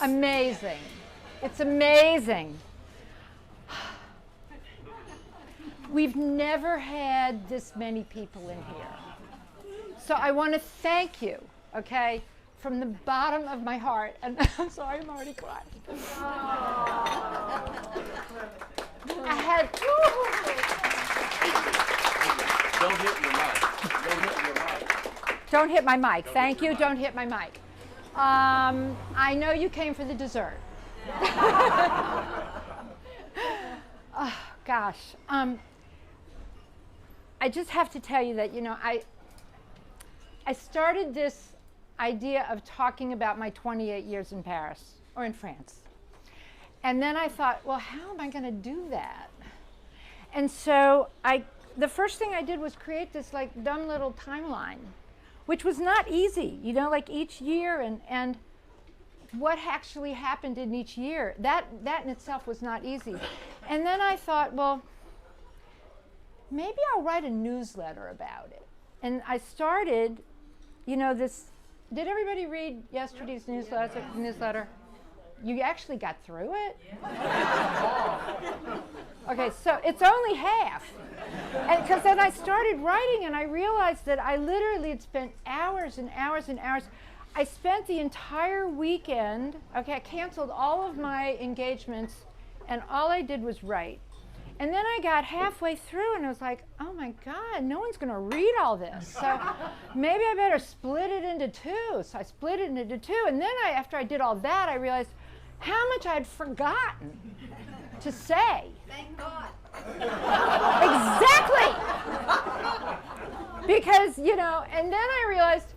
Amazing. It's amazing. We've never had this many people in here. So I want to thank you, okay, from the bottom of my heart. And I'm sorry, I'm already crying. I had. Don't hit your mic. Don't hit your mic. Don't hit my mic. Thank you. Don't hit my mic. I know you came for the dessert. Oh, gosh. I just have to tell you that, I started this idea of talking about my 28 years in Paris, or in France. And then I thought, well, how am I going to do that? And so the first thing I did was create this like dumb little timeline, which was not easy, like each year and what actually happened in each year. That in itself was not easy. And then I thought, well, maybe I'll write a newsletter about it. And I started, this. Did everybody read yesterday's newsletter? You actually got through it? Okay, so it's only half. And because then I started writing and I realized that I literally had spent hours and hours and hours. I spent the entire weekend, I canceled all of my engagements and all I did was write. And then I got halfway through and I was like, oh my God, no one's going to read all this. So maybe I better split it into two. So I split it into two. And then after I did all that, I realized how much I'd forgotten to say. Thank God. Exactly. Because, and then I realized,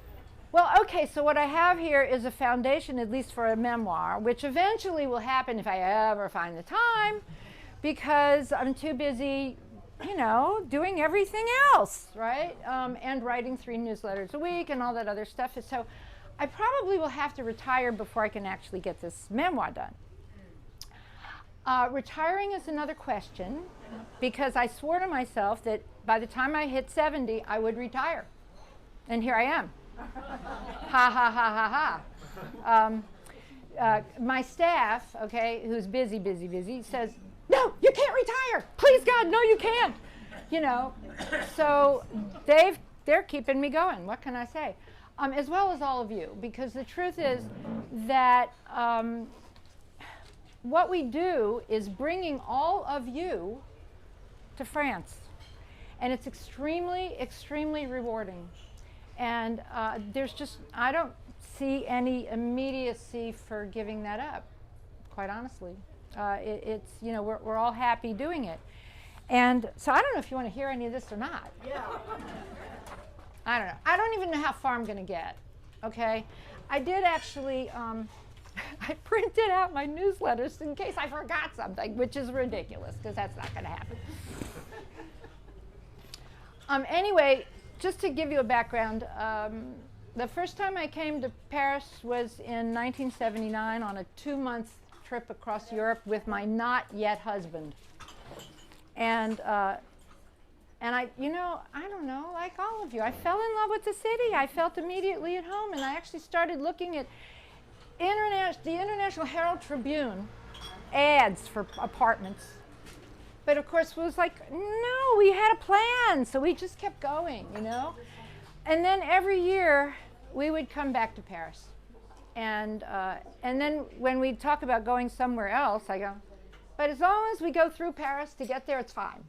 well, okay, so what I have here is a foundation, at least for a memoir, which eventually will happen if I ever find the time, because I'm too busy, doing everything else, right? And writing 3 newsletters a week and all that other stuff. So I probably will have to retire before I can actually get this memoir done. Retiring is another question, because I swore to myself that by the time I hit 70, I would retire. And here I am. Ha, ha, ha, ha, ha. My staff, who's busy, says, no, you can't retire. Please, God, no, you can't. So they're keeping me going. What can I say? As well as all of you, because the truth is that what we do is bringing all of you to France. And it's extremely, extremely rewarding. And I don't see any immediacy for giving that up, quite honestly. We're all happy doing it. And so I don't know if you want to hear any of this or not. Yeah. I don't know. I don't even know how far I'm going to get, okay? I did actually, I printed out my newsletters in case I forgot something, which is ridiculous, because that's not going to happen. Anyway, just to give you a background, the first time I came to Paris was in 1979 on a 2-month trip across Europe with my not yet husband. And I don't know, like all of you, I fell in love with the city. I felt immediately at home, and I actually started looking at the International Herald Tribune ads for apartments. But of course, it was like, no, we had a plan, so we just kept going, And then every year, we would come back to Paris. And then when we talk about going somewhere else, I go, but as long as we go through Paris to get there, it's fine.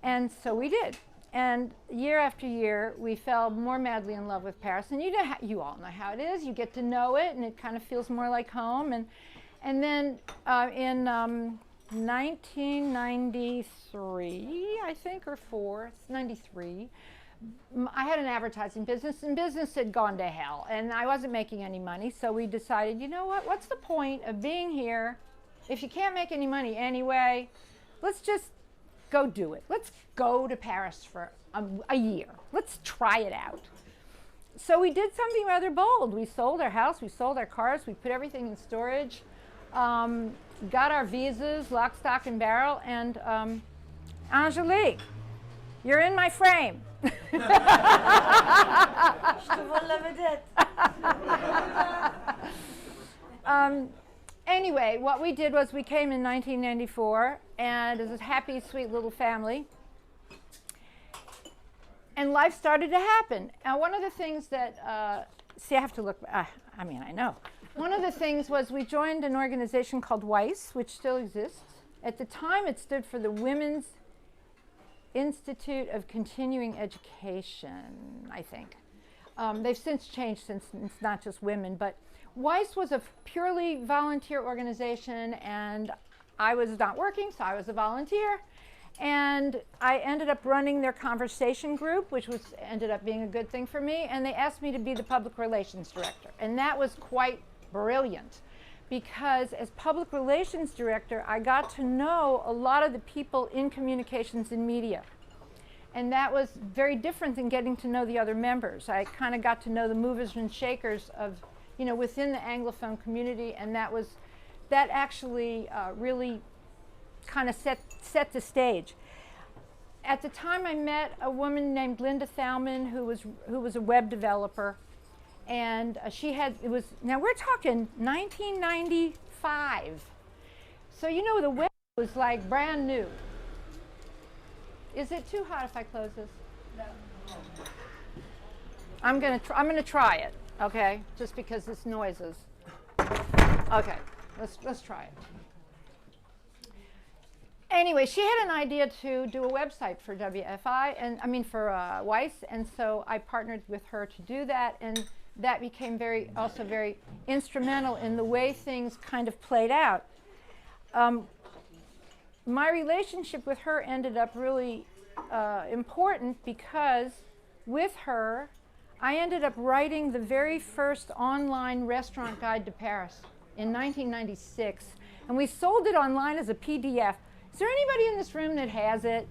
And so we did. And year after year, we fell more madly in love with Paris. And you all know how it is. You get to know it, and it kind of feels more like home. And then in 1993, I think, or 93, I had an advertising business, and business had gone to hell, and I wasn't making any money. So we decided, you know what? What's the point of being here if you can't make any money anyway? Let's just go do it. Let's go to Paris for a year. Let's try it out. So we did something rather bold. We sold our house, we sold our cars, we put everything in storage, got our visas, lock, stock, and barrel, and Angelique, you're in my frame. Je te vole la vedette. Anyway, what we did was we came in 1994, and it was a happy, sweet little family. And life started to happen. And one of the things that, see, I have to look, I know. One of the things was we joined an organization called WICE, which still exists. At the time, it stood for the Women's Institute of Continuing Education, I think. They've since changed, since it's not just women, but WICE was a purely volunteer organization, and I was not working, so I was a volunteer. And I ended up running their conversation group, which ended up being a good thing for me, and they asked me to be the public relations director. And that was quite brilliant, because as public relations director, I got to know a lot of the people in communications and media. And that was very different than getting to know the other members. I kind of got to know the movers and shakers of, within the Anglophone community, and that actually really kind of set the stage. At the time, I met a woman named Linda Thalman, who was a web developer, and now we're talking 1995. So the web was like brand new. Is it too hot if I close this? No. I'm gonna try it. Okay, just because this noises. Okay, let's try it. Anyway, she had an idea to do a website for for WICE, and so I partnered with her to do that, and that became also very instrumental in the way things kind of played out. My relationship with her ended up really important, because with her, I ended up writing the very first online restaurant guide to Paris in 1996, and we sold it online as a PDF. Is there anybody in this room that has it?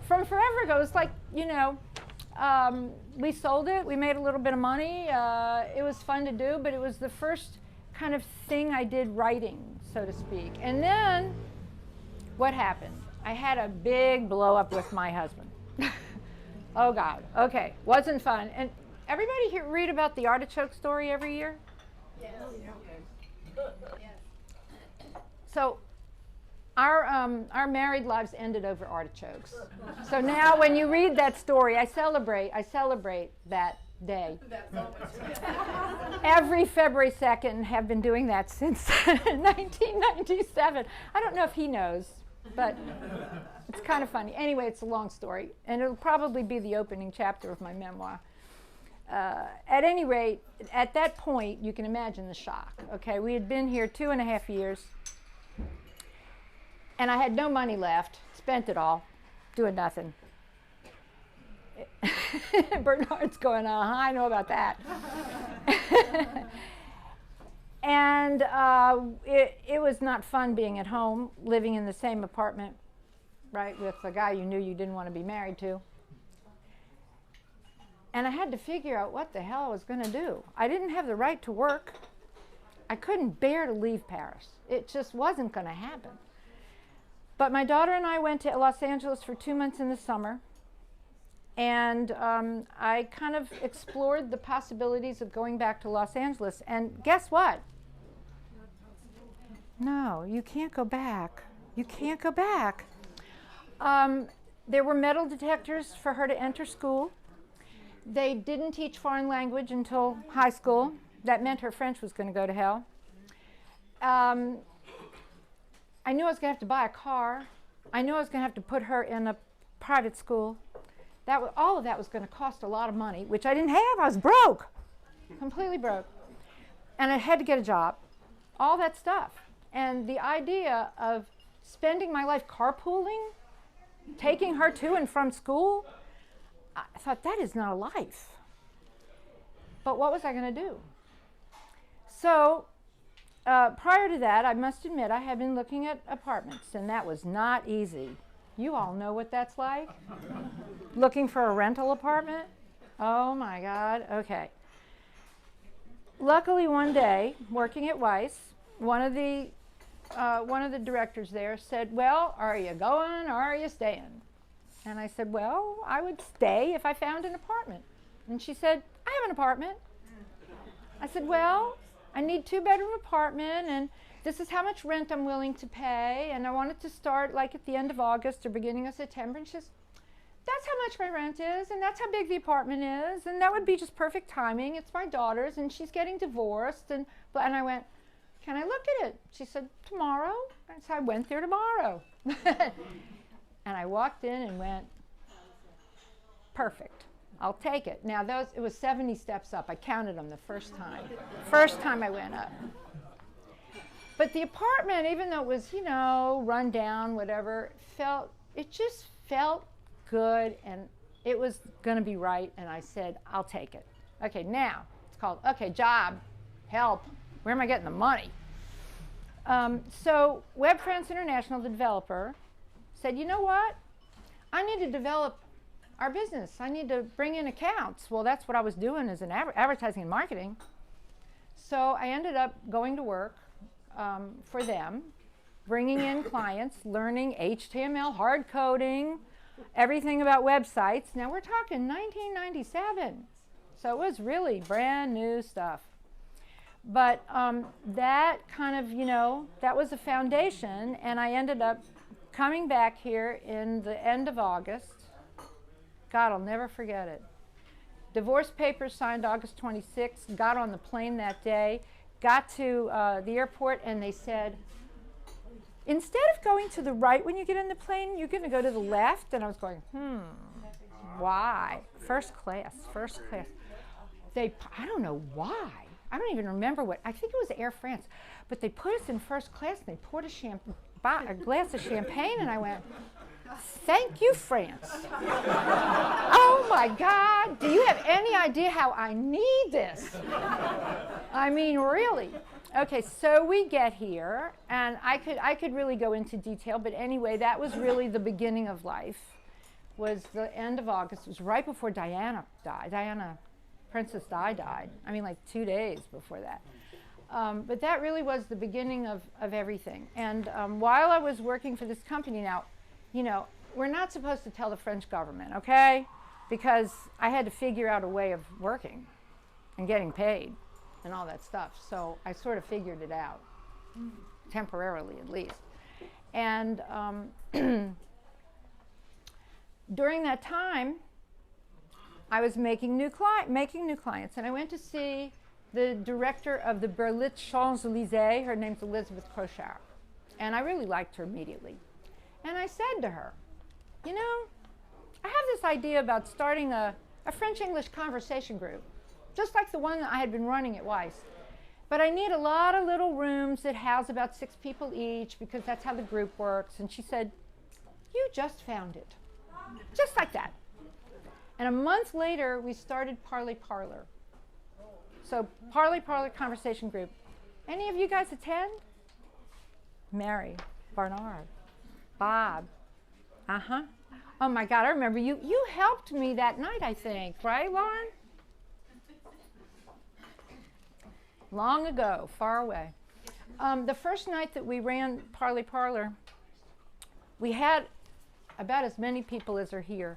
From forever ago. It's like, we sold it, we made a little bit of money, it was fun to do, but it was the first kind of thing I did writing, so to speak. And then, what happened? I had a big blow up with my husband. Oh God, okay, wasn't fun. And everybody here read about the artichoke story every year? Yes. So our married lives ended over artichokes. So now when you read that story, I celebrate that day. Every February 2nd, have been doing that since 1997. I don't know if he knows, but it's kind of funny. Anyway, it's a long story, and it'll probably be the opening chapter of my memoir. At any rate, at that point, you can imagine the shock. Okay, we had been here 2.5 years, and I had no money left, spent it all, doing nothing. Bernard's going, I know about that. And it was not fun being at home, living in the same apartment, right, with a guy you knew you didn't want to be married to. And I had to figure out what the hell I was going to do. I didn't have the right to work. I couldn't bear to leave Paris. It just wasn't going to happen. But my daughter and I went to Los Angeles for 2 months in the summer. And I kind of explored the possibilities of going back to Los Angeles. And guess what? No, you can't go back. You can't go back. There were metal detectors for her to enter school. They didn't teach foreign language until high school. That meant her French was going to go to hell. I knew I was going to have to buy a car. I knew I was going to have to put her in a private school. All of that was going to cost a lot of money, which I didn't have. I was broke, completely broke. And I had to get a job, all that stuff. And the idea of spending my life carpooling, taking her to and from school, I thought, that is not a life. But what was I going to do? So prior to that, I must admit, I had been looking at apartments, and that was not easy. You all know what that's like? Looking for a rental apartment? Oh my God, okay. Luckily one day, working at WICE, one of the one of the directors there said, well, are you going or are you staying? And I said, well, I would stay if I found an apartment. And she said, I have an apartment. I said, well, I need 2-bedroom apartment, and this is how much rent I'm willing to pay, and I want it to start like at the end of August or beginning of September. And she says, that's how much my rent is, and that's how big the apartment is, and that would be just perfect timing. It's my daughter's, and she's getting divorced. And I went, can I look at it? She said, tomorrow. And so I went there tomorrow. And I walked in and went, perfect. I'll take it. Now, it was 70 steps up. I counted them the first time. First time I went up. But the apartment, even though it was, run down, whatever, it just felt good, and it was going to be right, and I said, I'll take it. Okay, now, it's called, job, help, where am I getting the money? So Web France International, the developer, said, you know what? I need to develop our business. I need to bring in accounts. Well, that's what I was doing as an advertising and marketing. So I ended up going to work for them, bringing in clients, learning HTML, hard coding, everything about websites. Now we're talking 1997. So it was really brand new stuff. But that kind of, that was a foundation, and I ended up coming back here in the end of August. God, I'll never forget it. Divorce papers signed August 26th, got on the plane that day, got to the airport, and they said, instead of going to the right when you get in the plane, you're going to go to the left. And I was going, why? First class. I don't know why. I don't even remember I think it was Air France. But they put us in first class, and they poured a glass of champagne, and I went, thank you, France. Oh my God, do you have any idea how I need this? I mean, really. Okay, so we get here, and I could really go into detail, but anyway, that was really the beginning of life. Was the end of August. It was right before Diana died. Princess Di died. I mean, like 2 days before that. But that really was the beginning of everything. And while I was working for this company now, we're not supposed to tell the French government, okay? Because I had to figure out a way of working and getting paid and all that stuff. So I sort of figured it out, temporarily at least. And during that time, I was making new clients. And I went to see the director of the Berlitz Champs-Élysées. Her name's Elizabeth Crochard. And I really liked her immediately. And I said to her, I have this idea about starting a French-English conversation group, just like the one that I had been running at Weiss. But I need a lot of little rooms that house about 6 people each, because that's how the group works. And she said, you just found it. Just like that. And a month later, we started Parley Parlor. So Parley Parlor conversation group. Any of you guys attend? Mary, Barnard, Bob. Oh my God, I remember you helped me that night, I think, right, Lauren? Long ago, far away. The first night that we ran Parley Parlor, we had about as many people as are here.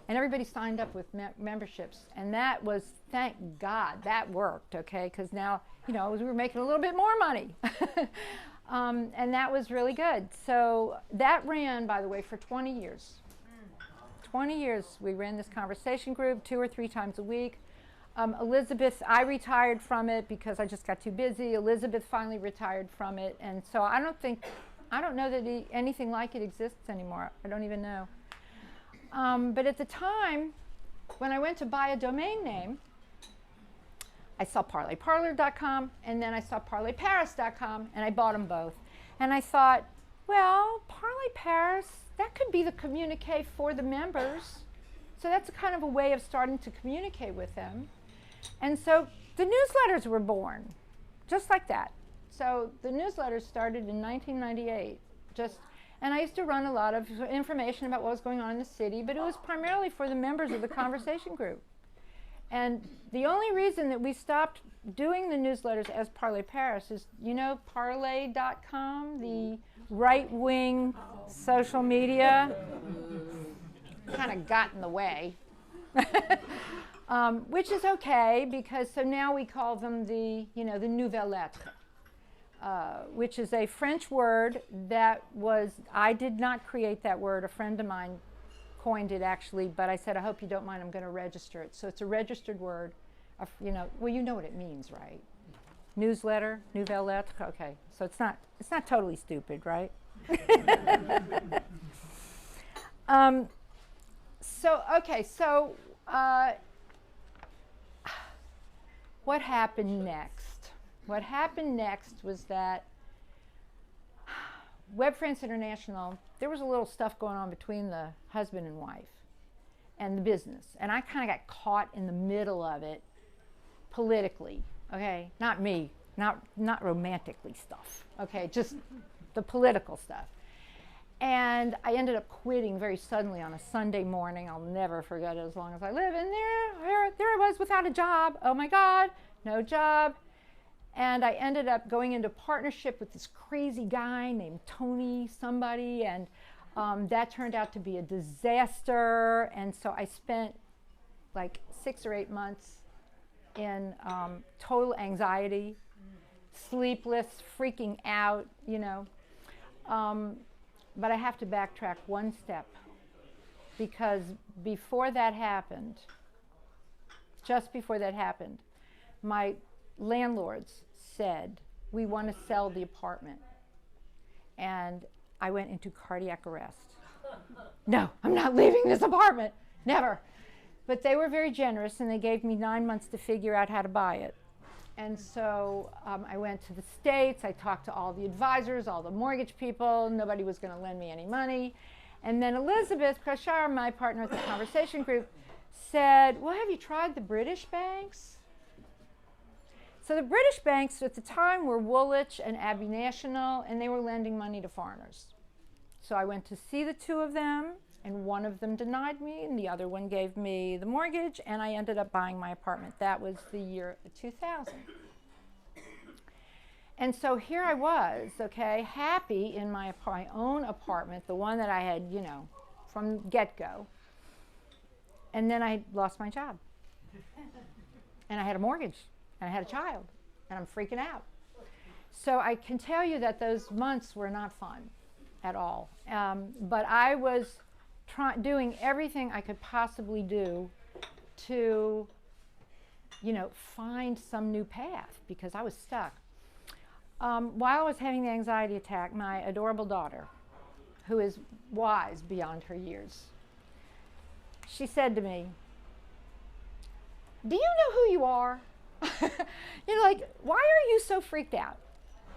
And everybody signed up with memberships. And that was, thank God, that worked, okay? Because now, we were making a little bit more money. And that was really good. So that ran, by the way, for 20 years. 20 years we ran this conversation group 2 or 3 times a week. Elizabeth, I retired from it because I just got too busy. Elizabeth finally retired from it. And so I don't know that anything like it exists anymore. I don't even know. But at the time, when I went to buy a domain name, I saw parleyparlor.com, and then I saw parleyparis.com, and I bought them both. And I thought, well, Parley Paris, that could be the communique for the members. So that's a kind of a way of starting to communicate with them. And so the newsletters were born, just like that. So the newsletters started in 1998, and I used to run a lot of information about what was going on in the city, but it was primarily for the members of the conversation group. And the only reason that we stopped doing the newsletters as Parley Paris is, you know, Parley.com, the right-wing social media, kind of got in the way. Which is okay, because so now we call them the, you know, the nouvelles lettres, which is a French word that was, I did not create that word, a friend of mine coined it actually, but I said, I hope you don't mind, I'm going to register it. So it's a registered word, you know, well, you know what it means, right? Newsletter, nouvelles lettres, okay. So it's not totally stupid, right? So what happened next? What happened next was that Web France International, there was a little stuff going on between the husband and wife and the business. And I kind of got caught in the middle of it politically, okay? Not me, not romantically stuff, okay? Just the political stuff. And I ended up quitting very suddenly on a Sunday morning. I'll never forget it as long as I live. And there I was without a job. Oh my God, no job. And I ended up going into partnership with this crazy guy named Tony somebody, and that turned out to be a disaster. And so I spent like 6 or 8 months in total anxiety, sleepless, freaking out, you know. But I have to backtrack one step, because before that happened, just before that happened, my landlords said, we want to sell the apartment. And I went into cardiac arrest. No, I'm not leaving this apartment, never. But they were very generous, and they gave me 9 months to figure out how to buy it. And so I went to the States, I talked to all the advisors, all the mortgage people, nobody was going to lend me any money. And then Elizabeth Crashar, my partner at the conversation group, said, well, have you tried the British banks? So the British banks at the time were Woolwich and Abbey National, and they were lending money to foreigners. So I went to see the two of them, and one of them denied me, and the other one gave me the mortgage, and I ended up buying my apartment. That was the year 2000. And so here I was, okay, happy in my own apartment, the one that I had, you know, from get-go. And then I lost my job. And I had a mortgage, and I had a child, and I'm freaking out. So I can tell you that those months were not fun at all. But I was doing everything I could possibly do to, you know, find some new path, because I was stuck. While I was having the anxiety attack, my adorable daughter, who is wise beyond her years, she said to me, do you know who you are? You know, like, why are you so freaked out?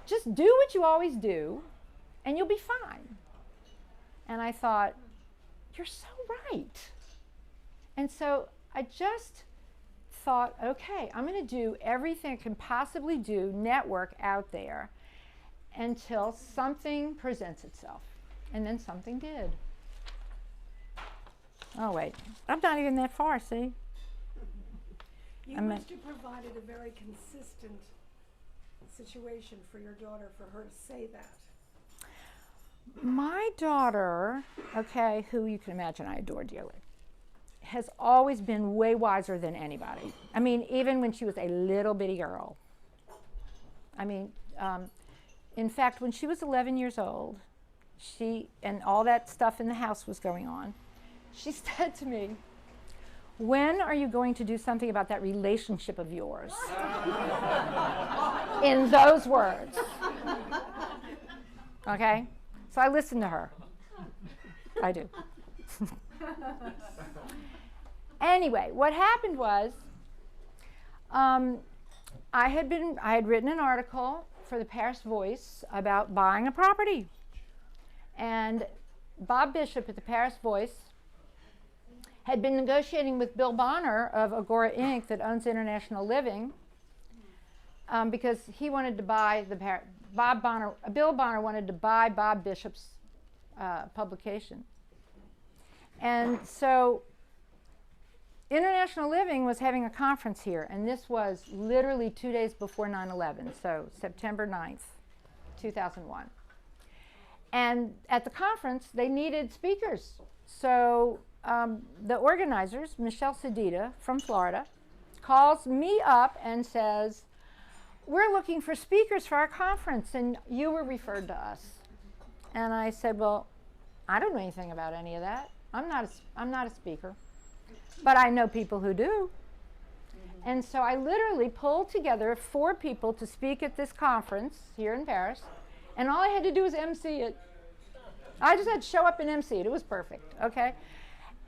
Just do what you always do, and you'll be fine. And I thought, you're so right. And so I just thought, okay, I'm going to do everything I can possibly do, network out there, until something presents itself. And then something did. Oh, wait. I'm not even that far, see? You must have provided a very consistent situation for your daughter, for her to say that. My daughter, okay, who you can imagine I adore dearly, has always been way wiser than anybody. I mean, even when she was a little bitty girl. I mean, in fact, when she was 11 years old, and all that stuff in the house was going on, she said to me, when are you going to do something about that relationship of yours? In those words. Okay? So I listened to her. I do. Anyway, what happened was, I had written an article for the Paris Voice about buying a property. And Bob Bishop at the Paris Voice had been negotiating with Bill Bonner of Agora Inc. that owns International Living, because he wanted to buy Bill Bonner wanted to buy Bob Bishop's publication. And so International Living was having a conference here, and this was literally 2 days before 9/11, so September 9th, 2001. And at the conference, they needed speakers. So the organizers, Michelle Sedita from Florida, calls me up and says, we're looking for speakers for our conference, and you were referred to us. And I said, well, I don't know anything about any of that. I'm not a speaker, but I know people who do. And so I literally pulled together 4 people to speak at this conference here in Paris, and all I had to do was MC it. I just had to show up and MC it. It was perfect, okay?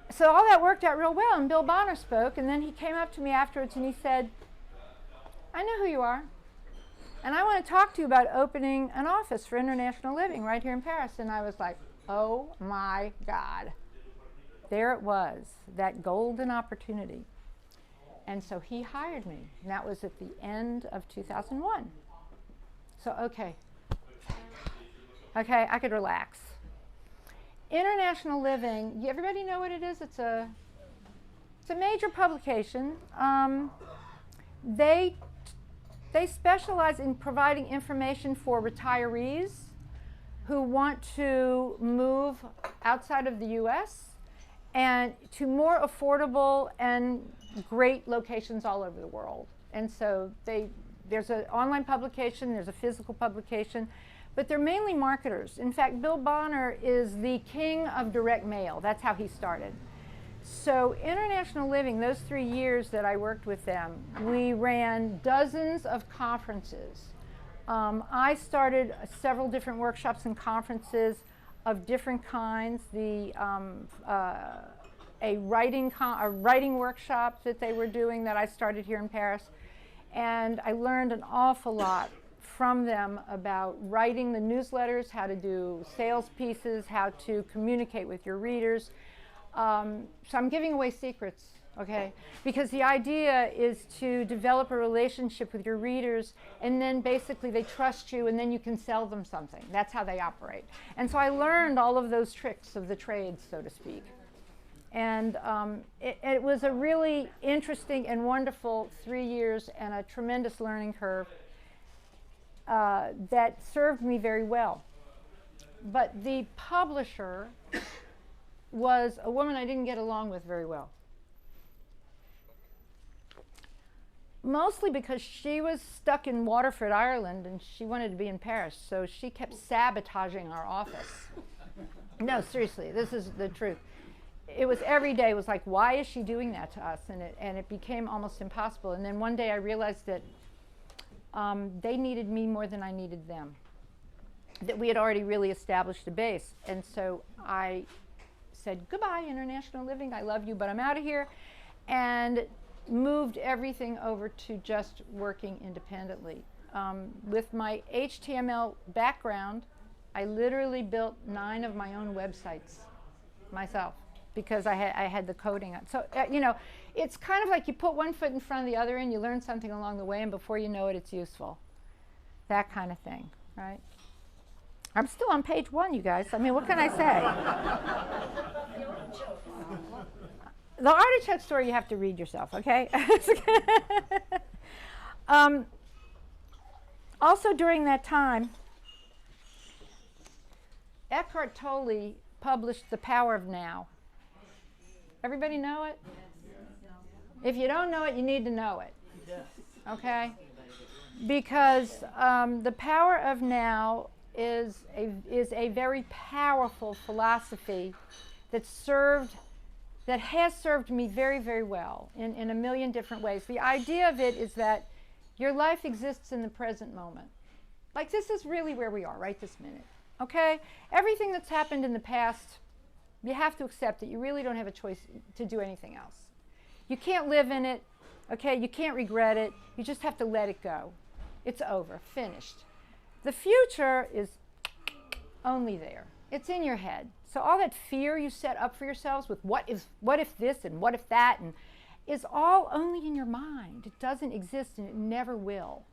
So all that worked out real well, and Bill Bonner spoke, and then he came up to me afterwards and he said, I know who you are, and I want to talk to you about opening an office for International Living right here in Paris. And I was like, oh my God. There it was, that golden opportunity. And so he hired me, and that was at the end of 2001. So, okay, I could relax. International Living, everybody know what it is? It's a major publication. They specialize in providing information for retirees who want to move outside of the U.S. and to more affordable and great locations all over the world. And so there's an online publication, there's a physical publication, but they're mainly marketers. In fact, Bill Bonner is the king of direct mail. That's how he started. So International Living, those 3 years that I worked with them, we ran dozens of conferences. I started several different workshops and conferences of different kinds. A writing workshop that they were doing that I started here in Paris. And I learned an awful lot from them about writing the newsletters, how to do sales pieces, how to communicate with your readers. So I'm giving away secrets, okay? Because the idea is to develop a relationship with your readers, and then basically they trust you, and then you can sell them something. That's how they operate. And so I learned all of those tricks of the trade, so to speak. And it was a really interesting and wonderful 3 years and a tremendous learning curve that served me very well. But the publisher was a woman I didn't get along with very well. Mostly because she was stuck in Waterford, Ireland, and she wanted to be in Paris, so she kept sabotaging our office. No, seriously, this is the truth. It was every day, it was like, why is she doing that to us? And it became almost impossible. And then one day I realized that they needed me more than I needed them. That we had already really established a base. And so I said, goodbye, International Living, I love you, but I'm out of here. And moved everything over to just working independently. With my HTML background, I literally built 9 of my own websites myself, because I had the coding on. So, you know, it's kind of like you put one foot in front of the other and you learn something along the way, and before you know it, it's useful. That kind of thing, right? I'm still on page 1, you guys. I mean, what can I say? The artichoke story you have to read yourself, okay? Also during that time, Eckhart Tolle published The Power of Now. Everybody know it? If you don't know it, you need to know it. Okay? Because The Power of Now is a very powerful philosophy that has served me very, very well in a million different ways. The idea of it is that your life exists in the present moment. Like, this is really where we are right this minute. Okay? Everything that's happened in the past, you have to accept that you really don't have a choice to do anything else. You can't live in it, okay? You can't regret it. You just have to let it go. It's over, finished. The future is only there. It's in your head. So all that fear you set up for yourselves with what if this and what if that, and is all only in your mind. It doesn't exist, and it never will.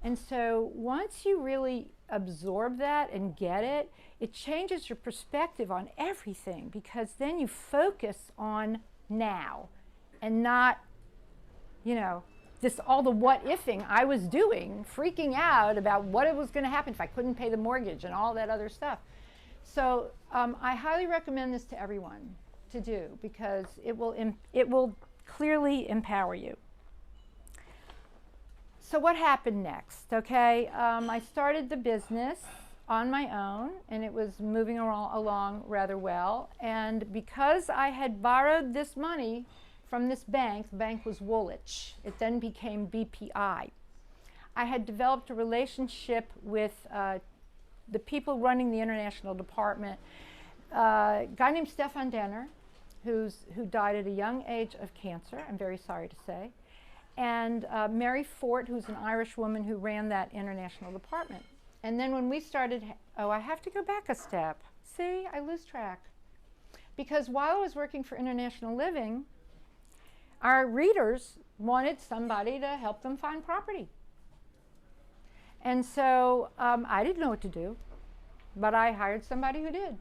And so once you really absorb that and get it, it changes your perspective on everything, because then you focus on now. and not, you know, this all the what-ifing I was doing, freaking out about what it was going to happen if I couldn't pay the mortgage and all that other stuff. So I highly recommend this to everyone to do, because it will clearly empower you. So what happened next? Okay, I started the business on my own, and it was moving along rather well. And because I had borrowed this money from this bank, the bank was Woolwich. It then became BPI. I had developed a relationship with the people running the international department, a guy named Stefan Denner, who died at a young age of cancer, I'm very sorry to say, and Mary Fort, who's an Irish woman who ran that international department. And then when we started, oh, I have to go back a step. See, I lose track. Because while I was working for International Living, our readers wanted somebody to help them find property. And so I didn't know what to do, but I hired somebody who did.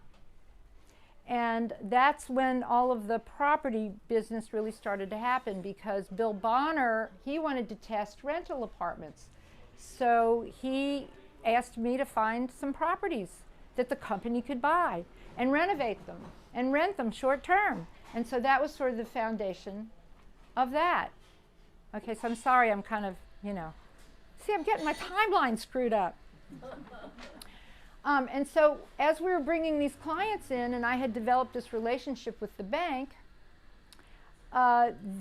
And that's when all of the property business really started to happen, because Bill Bonner, he wanted to test rental apartments. So he asked me to find some properties that the company could buy and renovate them and rent them short term. And so that was sort of the foundation of that. Okay, so I'm sorry, I'm kind of, you know, see, I'm getting my timeline screwed up. And so as we were bringing these clients in, and I had developed this relationship with the bank,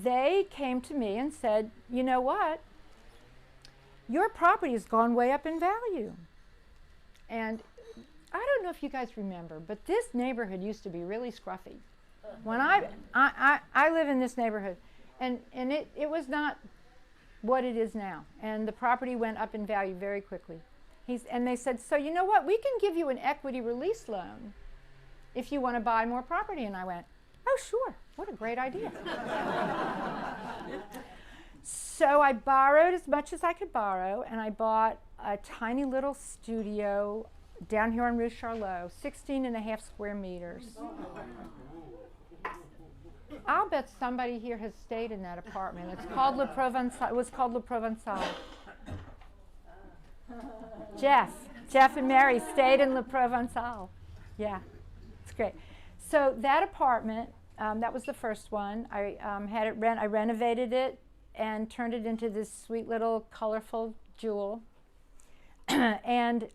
they came to me and said, you know what? Your property has gone way up in value. And I don't know if you guys remember, but this neighborhood used to be really scruffy. When I live in this neighborhood, and it was not what it is now. And the property went up in value very quickly. And they said, so you know what, we can give you an equity release loan if you want to buy more property. And I went, oh sure, what a great idea. So I borrowed as much as I could borrow, and I bought a tiny little studio down here on Rue Charlot, 16.5 square meters. I'll bet somebody here has stayed in that apartment. It's called Le Provençal. It was called Le Provençal. Jeff and Mary stayed in Le Provençal. Yeah, it's great. So that apartment, that was the first one. I had it I renovated it and turned it into this sweet little colorful jewel. And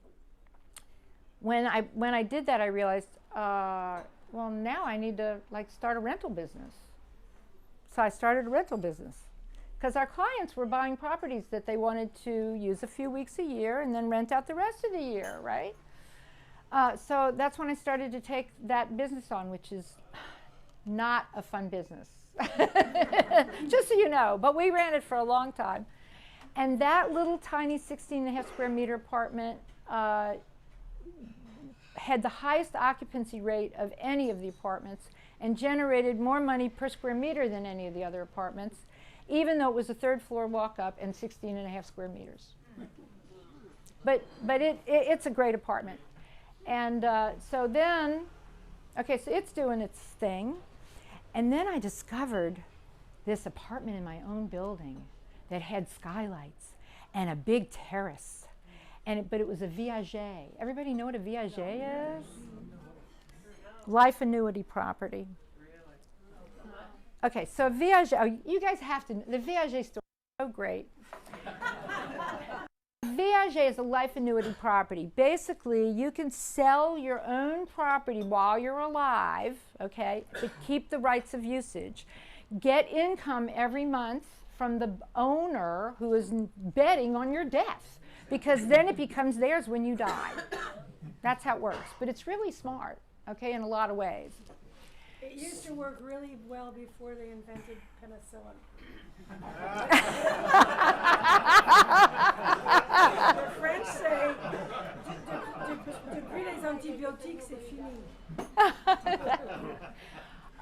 when I did that, I realized, well, now I need to start a rental business. So I started a rental business, because our clients were buying properties that they wanted to use a few weeks a year and then rent out the rest of the year, right? So that's when I started to take that business on, which is not a fun business, just so you know. But we ran it for a long time. And that little tiny 16.5 square meter apartment had the highest occupancy rate of any of the apartments and generated more money per square meter than any of the other apartments, even though it was a third floor walk-up and 16.5 square meters. But it's a great apartment. And so then, okay, so it's doing its thing. And then I discovered this apartment in my own building that had skylights and a big terrace. But it was a viager. Everybody know what a viager is? Life annuity property. Okay, so viager, oh, you guys have to know, the viager story is so great. Viager is a life annuity property. Basically, you can sell your own property while you're alive, okay, but keep the rights of usage. Get income every month from the owner who is betting on your death, because then it becomes theirs when you die. That's how it works. But it's really smart, okay, in a lot of ways. It used to work really well before they invented penicillin. The French say, depuis les antibiotiques, c'est fini.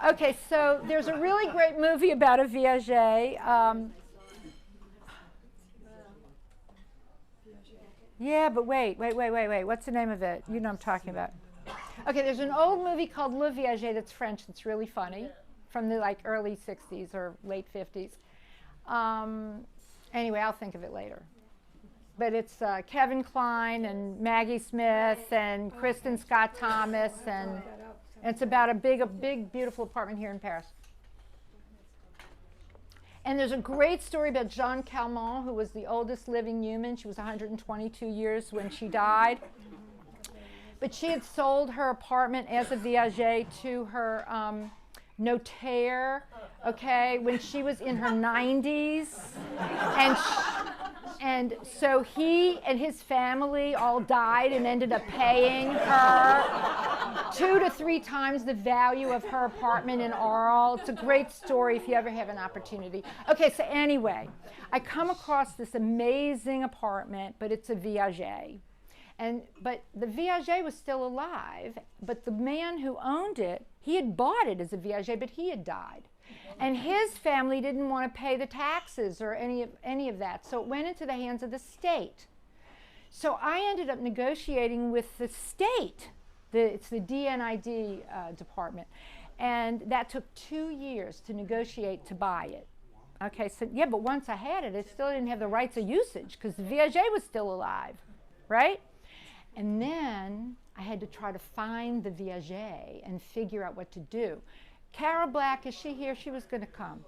Okay, so there's a really great movie about a viager. Yeah, but wait. What's the name of it? You know what I'm talking about. Okay, there's an old movie called Le Viager that's French that's really funny. from the like early 60s or late 50s. Anyway, I'll think of it later. But it's Kevin Kline and Maggie Smith and Kristen Scott Thomas, and it's about a big, beautiful apartment here in Paris. And there's a great story about Jeanne Calment, who was the oldest living human. She was 122 years when she died. But she had sold her apartment as a viager to her notaire, okay, when she was in her 90s. And so he and his family all died and ended up paying her 2 to 3 times the value of her apartment in Arles. It's a great story if you ever have an opportunity. Okay, so anyway, I come across this amazing apartment, but it's a viager. But the viager was still alive, but the man who owned it, he had bought it as a viager, but he had died. And his family didn't want to pay the taxes or any of that, so it went into the hands of the state. So I ended up negotiating with the state. It's the DNID department, and that took 2 years to negotiate to buy it. Okay, so yeah, but once I had it, it still didn't have the rights of usage because the viager was still alive, right? And then I had to try to find the viager and figure out what to do. Cara Black, is she here? She was going to come.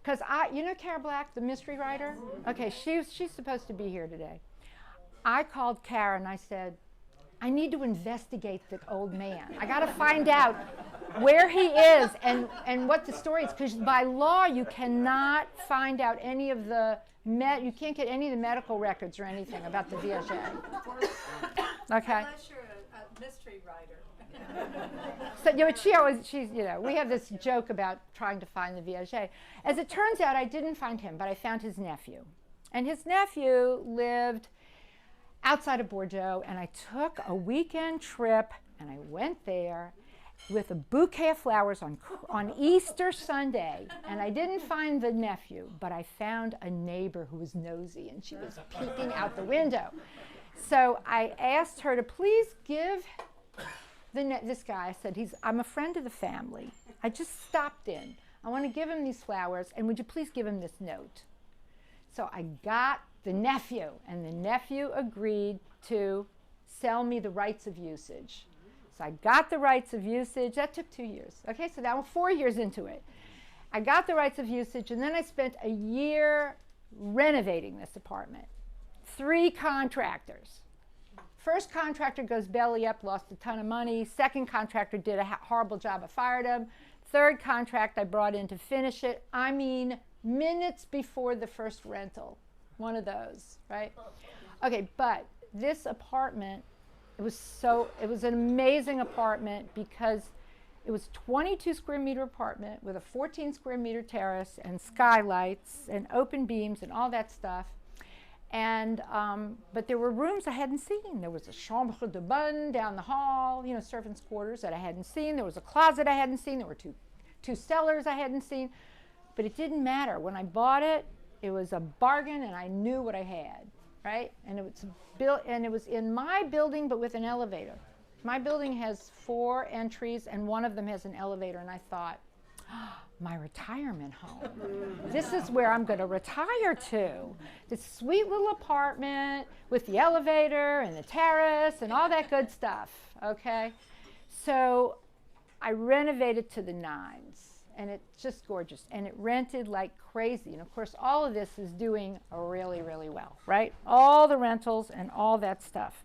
Because you know Cara Black, the mystery writer? Okay, she's supposed to be here today. I called Cara and I said, I need to investigate the old man. I got to find out where he is and what the story is. Because by law, you cannot find out any of the, you can't get any of the medical records or anything about the viager. Okay. Unless you're a mystery writer. So, we have this joke about trying to find the viager. As it turns out, I didn't find him, but I found his nephew. And his nephew lived outside of Bordeaux, and I took a weekend trip, and I went there with a bouquet of flowers on Easter Sunday. And I didn't find the nephew, but I found a neighbor who was nosy, and she was peeking out the window. So I asked her to please give this guy, I said, I'm a friend of the family. I just stopped in. I want to give him these flowers, and would you please give him this note? So I got the nephew, and the nephew agreed to sell me the rights of usage. So I got the rights of usage. That took 2 years. Okay, so now I'm 4 years into it. I got the rights of usage, and then I spent a year renovating this apartment. 3 contractors. First contractor goes belly up, lost a ton of money. Second contractor did a horrible job, I fired him. Third contract I brought in to finish it. I mean, minutes before the first rental. One of those, right? Okay, but this apartment, it was an amazing apartment because it was 22 square meter apartment with a 14 square meter terrace and skylights and open beams and all that stuff. And, but there were rooms I hadn't seen. There was a chambre de bonne down the hall, servants' quarters that I hadn't seen. There was a closet I hadn't seen. There were two cellars I hadn't seen. But it didn't matter. When I bought it, it was a bargain, and I knew what I had, right? And it was in my building, but with an elevator. My building has 4 entries, and one of them has an elevator. And I thought, my retirement home. This is where I'm going to retire to. This sweet little apartment with the elevator and the terrace and all that good stuff, okay? So I renovated to the nines, and it's just gorgeous. And it rented like crazy. And of course, all of this is doing really, really well, right? All the rentals and all that stuff.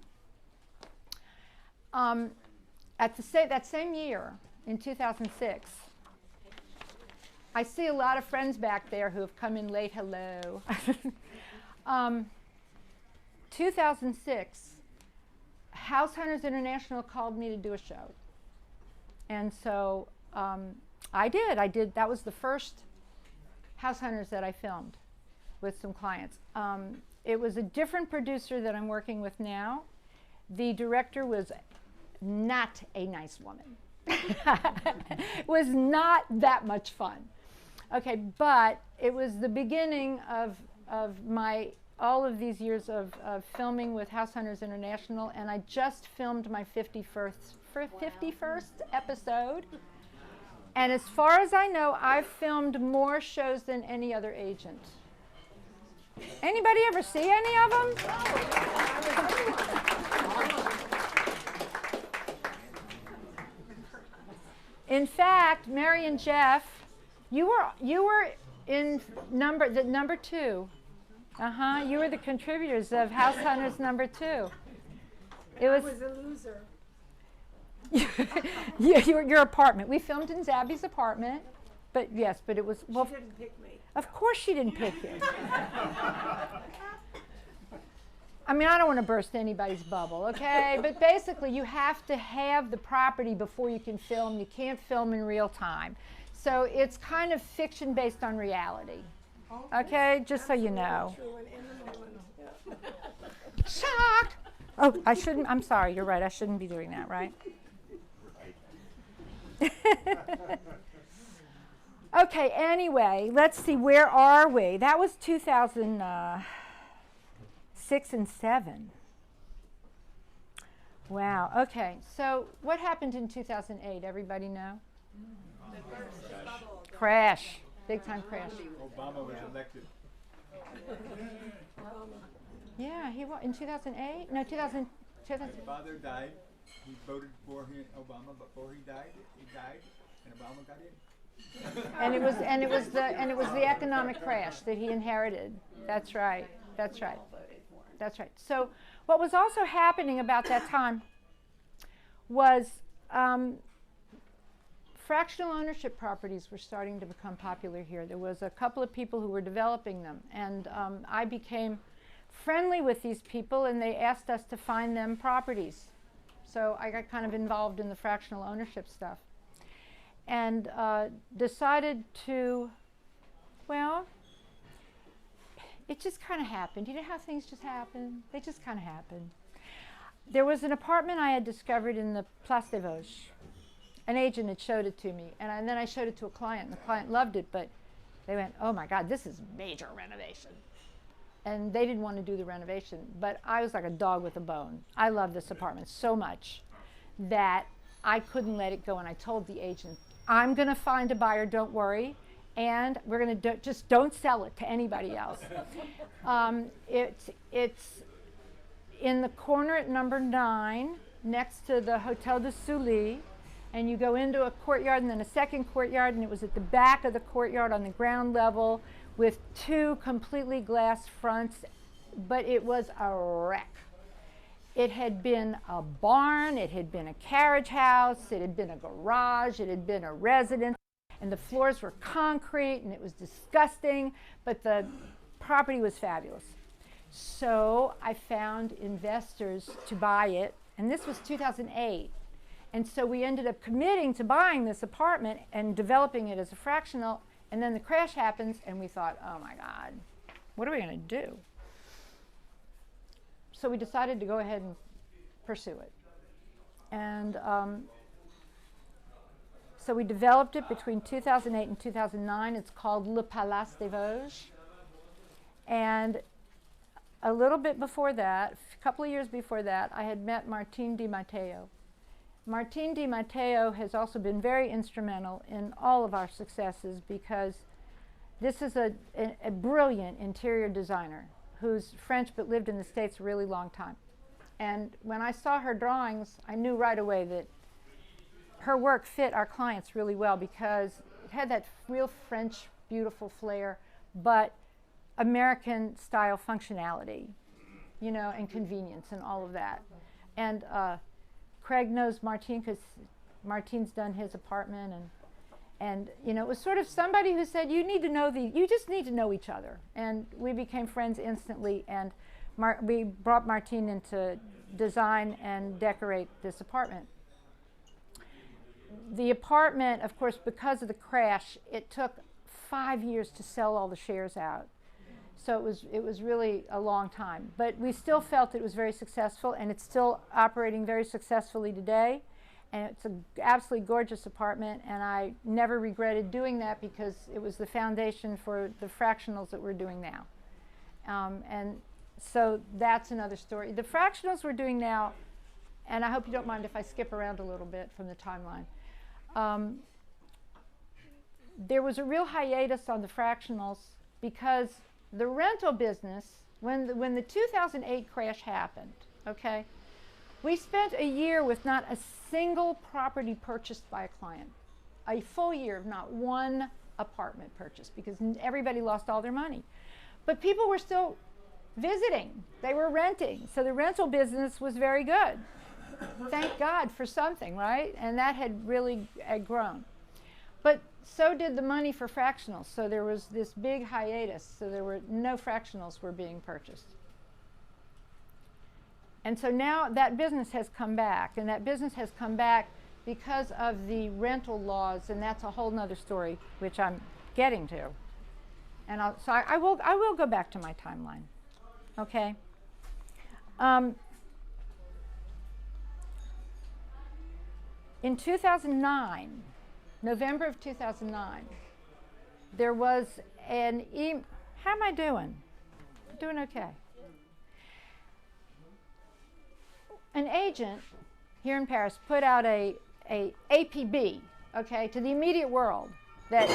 That same year, in 2006, I see a lot of friends back there who have come in late. Hello. 2006, House Hunters International called me to do a show. And so I did. That was the first House Hunters that I filmed with some clients. It was a different producer that I'm working with now. The director was not a nice woman. It was not that much fun. Okay, but it was the beginning of all of these years of filming with House Hunters International, and I just filmed my 51st episode, And as far as I know, I've filmed more shows than any other agent. Anybody ever see any of them? In fact, Mary and Jeff, you were in number 2. You were the contributors of House Hunters number 2. It was I was a loser. your apartment. We filmed in Zabby's apartment, but yes, but it was well. She didn't pick me. Of course, she didn't pick you. I mean, I don't want to burst anybody's bubble, okay? But basically, you have to have the property before you can film. You can't film in real time. So it's kind of fiction based on reality. Okay? Just so you know. True and in the moment. Yeah. Shocked! Oh, I shouldn't. I'm sorry. You're right. I shouldn't be doing that, right? Okay, anyway, let's see. Where are we? That was 2006 and 7. Wow. Okay. So what happened in 2008? Everybody know? Crash. Big time crash. Obama was elected. Yeah, he was in 2008. No, 2000. My father died. He voted for him, Obama before he died, and Obama got in. And it was the economic crash that he inherited. That's right. That's right. That's right. So what was also happening about that time was fractional ownership properties were starting to become popular here. There was a couple of people who were developing them, and I became friendly with these people, and they asked us to find them properties. So I got kind of involved in the fractional ownership stuff. And decided to, well, it just kind of happened. You know how things just happen? They just kind of happened. There was an apartment I had discovered in the Place des Vosges. An agent had showed it to me, and then I showed it to a client, and the client loved it, but they went, oh my God, this is major renovation. And they didn't want to do the renovation, but I was like a dog with a bone. I love this apartment so much that I couldn't let it go, and I told the agent, I'm going to find a buyer, don't worry, and we're going to just don't sell it to anybody else. It's in the corner at number 9, next to the Hotel de Sully, and you go into a courtyard and then a second courtyard, and it was at the back of the courtyard on the ground level with 2 completely glass fronts, but it was a wreck. It had been a barn, it had been a carriage house, it had been a garage, it had been a residence, and the floors were concrete, and it was disgusting, but the property was fabulous. So I found investors to buy it, and this was 2008. And so we ended up committing to buying this apartment and developing it as a fractional, and then the crash happens, and we thought, oh my God, what are we going to do? So we decided to go ahead and pursue it. And so we developed it between 2008 and 2009. It's called Le Palace des Vosges. And a little bit before that, a couple of years before that, I had met Martine Di Matteo. Martine Di Matteo has also been very instrumental in all of our successes because this is a brilliant interior designer who's French but lived in the States a really long time. And when I saw her drawings, I knew right away that her work fit our clients really well because it had that real French, beautiful flair, but American style functionality, you know, and convenience and all of that. And Craig knows Martine because Martine's done his apartment, and you know, it was sort of somebody who said, you just need to know each other. And we became friends instantly, and we brought Martine in to design and decorate this apartment. The apartment, of course, because of the crash, it took 5 years to sell all the shares out. So it was really a long time. But we still felt it was very successful, and it's still operating very successfully today. And it's an absolutely gorgeous apartment, and I never regretted doing that because it was the foundation for the fractionals that we're doing now. And so that's another story. The fractionals we're doing now, and I hope you don't mind if I skip around a little bit from the timeline. there was a real hiatus on the fractionals because the rental business, when the 2008 crash happened, okay, we spent a year with not a single property purchased by a client. A full year of not one apartment purchased because everybody lost all their money. But people were still visiting. They were renting. So the rental business was very good. Thank God for something, right? And that had really grown. But so did the money for fractionals. So there was this big hiatus. So there were no fractionals were being purchased. And so now that business has come back. And that business has come back because of the rental laws. And that's a whole nother story, which I'm getting to. And I will go back to my timeline. Okay? In 2009, November of 2009, there was an how am I doing? Doing okay. An agent here in Paris put out a APB, okay, to the immediate world that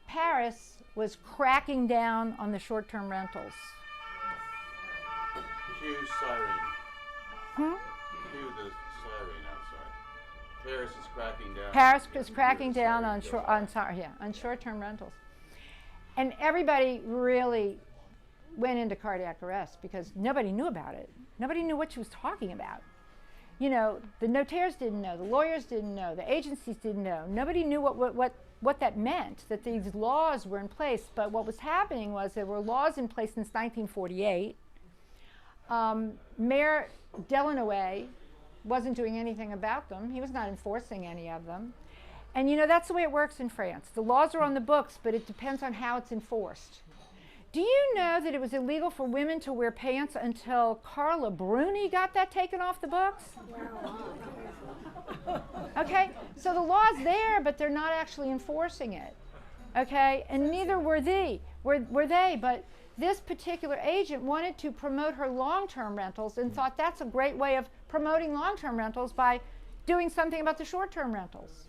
Paris was cracking down on the short-term rentals. Cue siren. Hmm? Cue the siren outside. Paris is cracking down. Paris is cracking down on short-term rentals. And everybody really went into cardiac arrest because nobody knew about it. Nobody knew what she was talking about. You know, the notaires didn't know, the lawyers didn't know, the agencies didn't know. Nobody knew what that meant, that these laws were in place. But what was happening was there were laws in place since 1948. Mayor Delanoë wasn't doing anything about them. He was not enforcing any of them. And you know, that's the way it works in France. The laws are on the books, but it depends on how it's enforced. Do you know that it was illegal for women to wear pants until Carla Bruni got that taken off the books? Okay, so the law's there, but they're not actually enforcing it. Okay, and neither were they. But this particular agent wanted to promote her long-term rentals and thought that's a great way of promoting long-term rentals by doing something about the short-term rentals.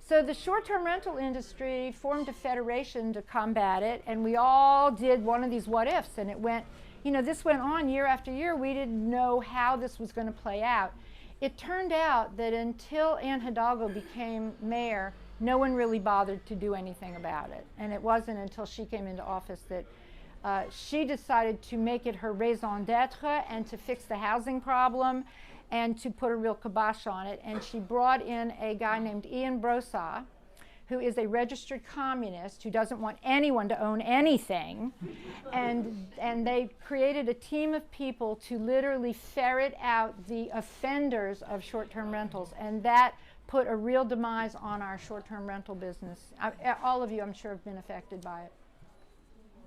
So the short-term rental industry formed a federation to combat it, and we all did one of these what-ifs, and it went, you know, this went on year after year. We didn't know how this was going to play out. It turned out that until Anne Hidalgo became mayor, no one really bothered to do anything about it. And it wasn't until she came into office that she decided to make it her raison d'etre and to fix the housing problem and to put a real kibosh on it. And she brought in a guy named Ian Brossard, who is a registered communist who doesn't want anyone to own anything. And they created a team of people to literally ferret out the offenders of short-term rentals. And that put a real demise on our short-term rental business. All of you, I'm sure, have been affected by it.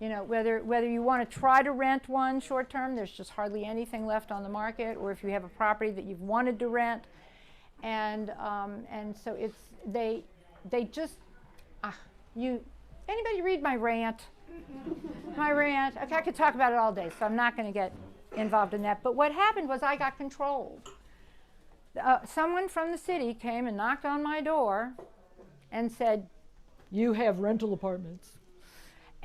You know, whether you want to try to rent one short-term, there's just hardly anything left on the market, or if you have a property that you've wanted to rent, and so it's they just anybody read my rant? My rant. Okay, I could talk about it all day, so I'm not going to get involved in that. But what happened was I got controlled. Someone from the city came and knocked on my door and said, "You have rental apartments."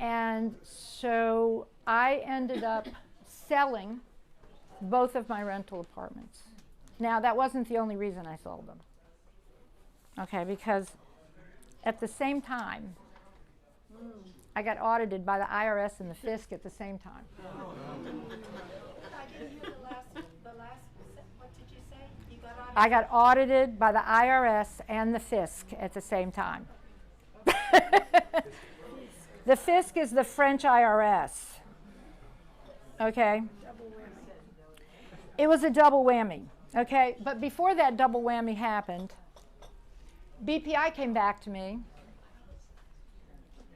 And so I ended up selling both of my rental apartments. Now, that wasn't the only reason I sold them. Okay, because at the same time, I got audited by the IRS and the FISC at the same time. I didn't hear the last, what did you say? You got audited? I got audited by the IRS and the FISC at the same time. The FISC is the French IRS. Okay? It was a double whammy. Okay? But before that double whammy happened, BPI came back to me.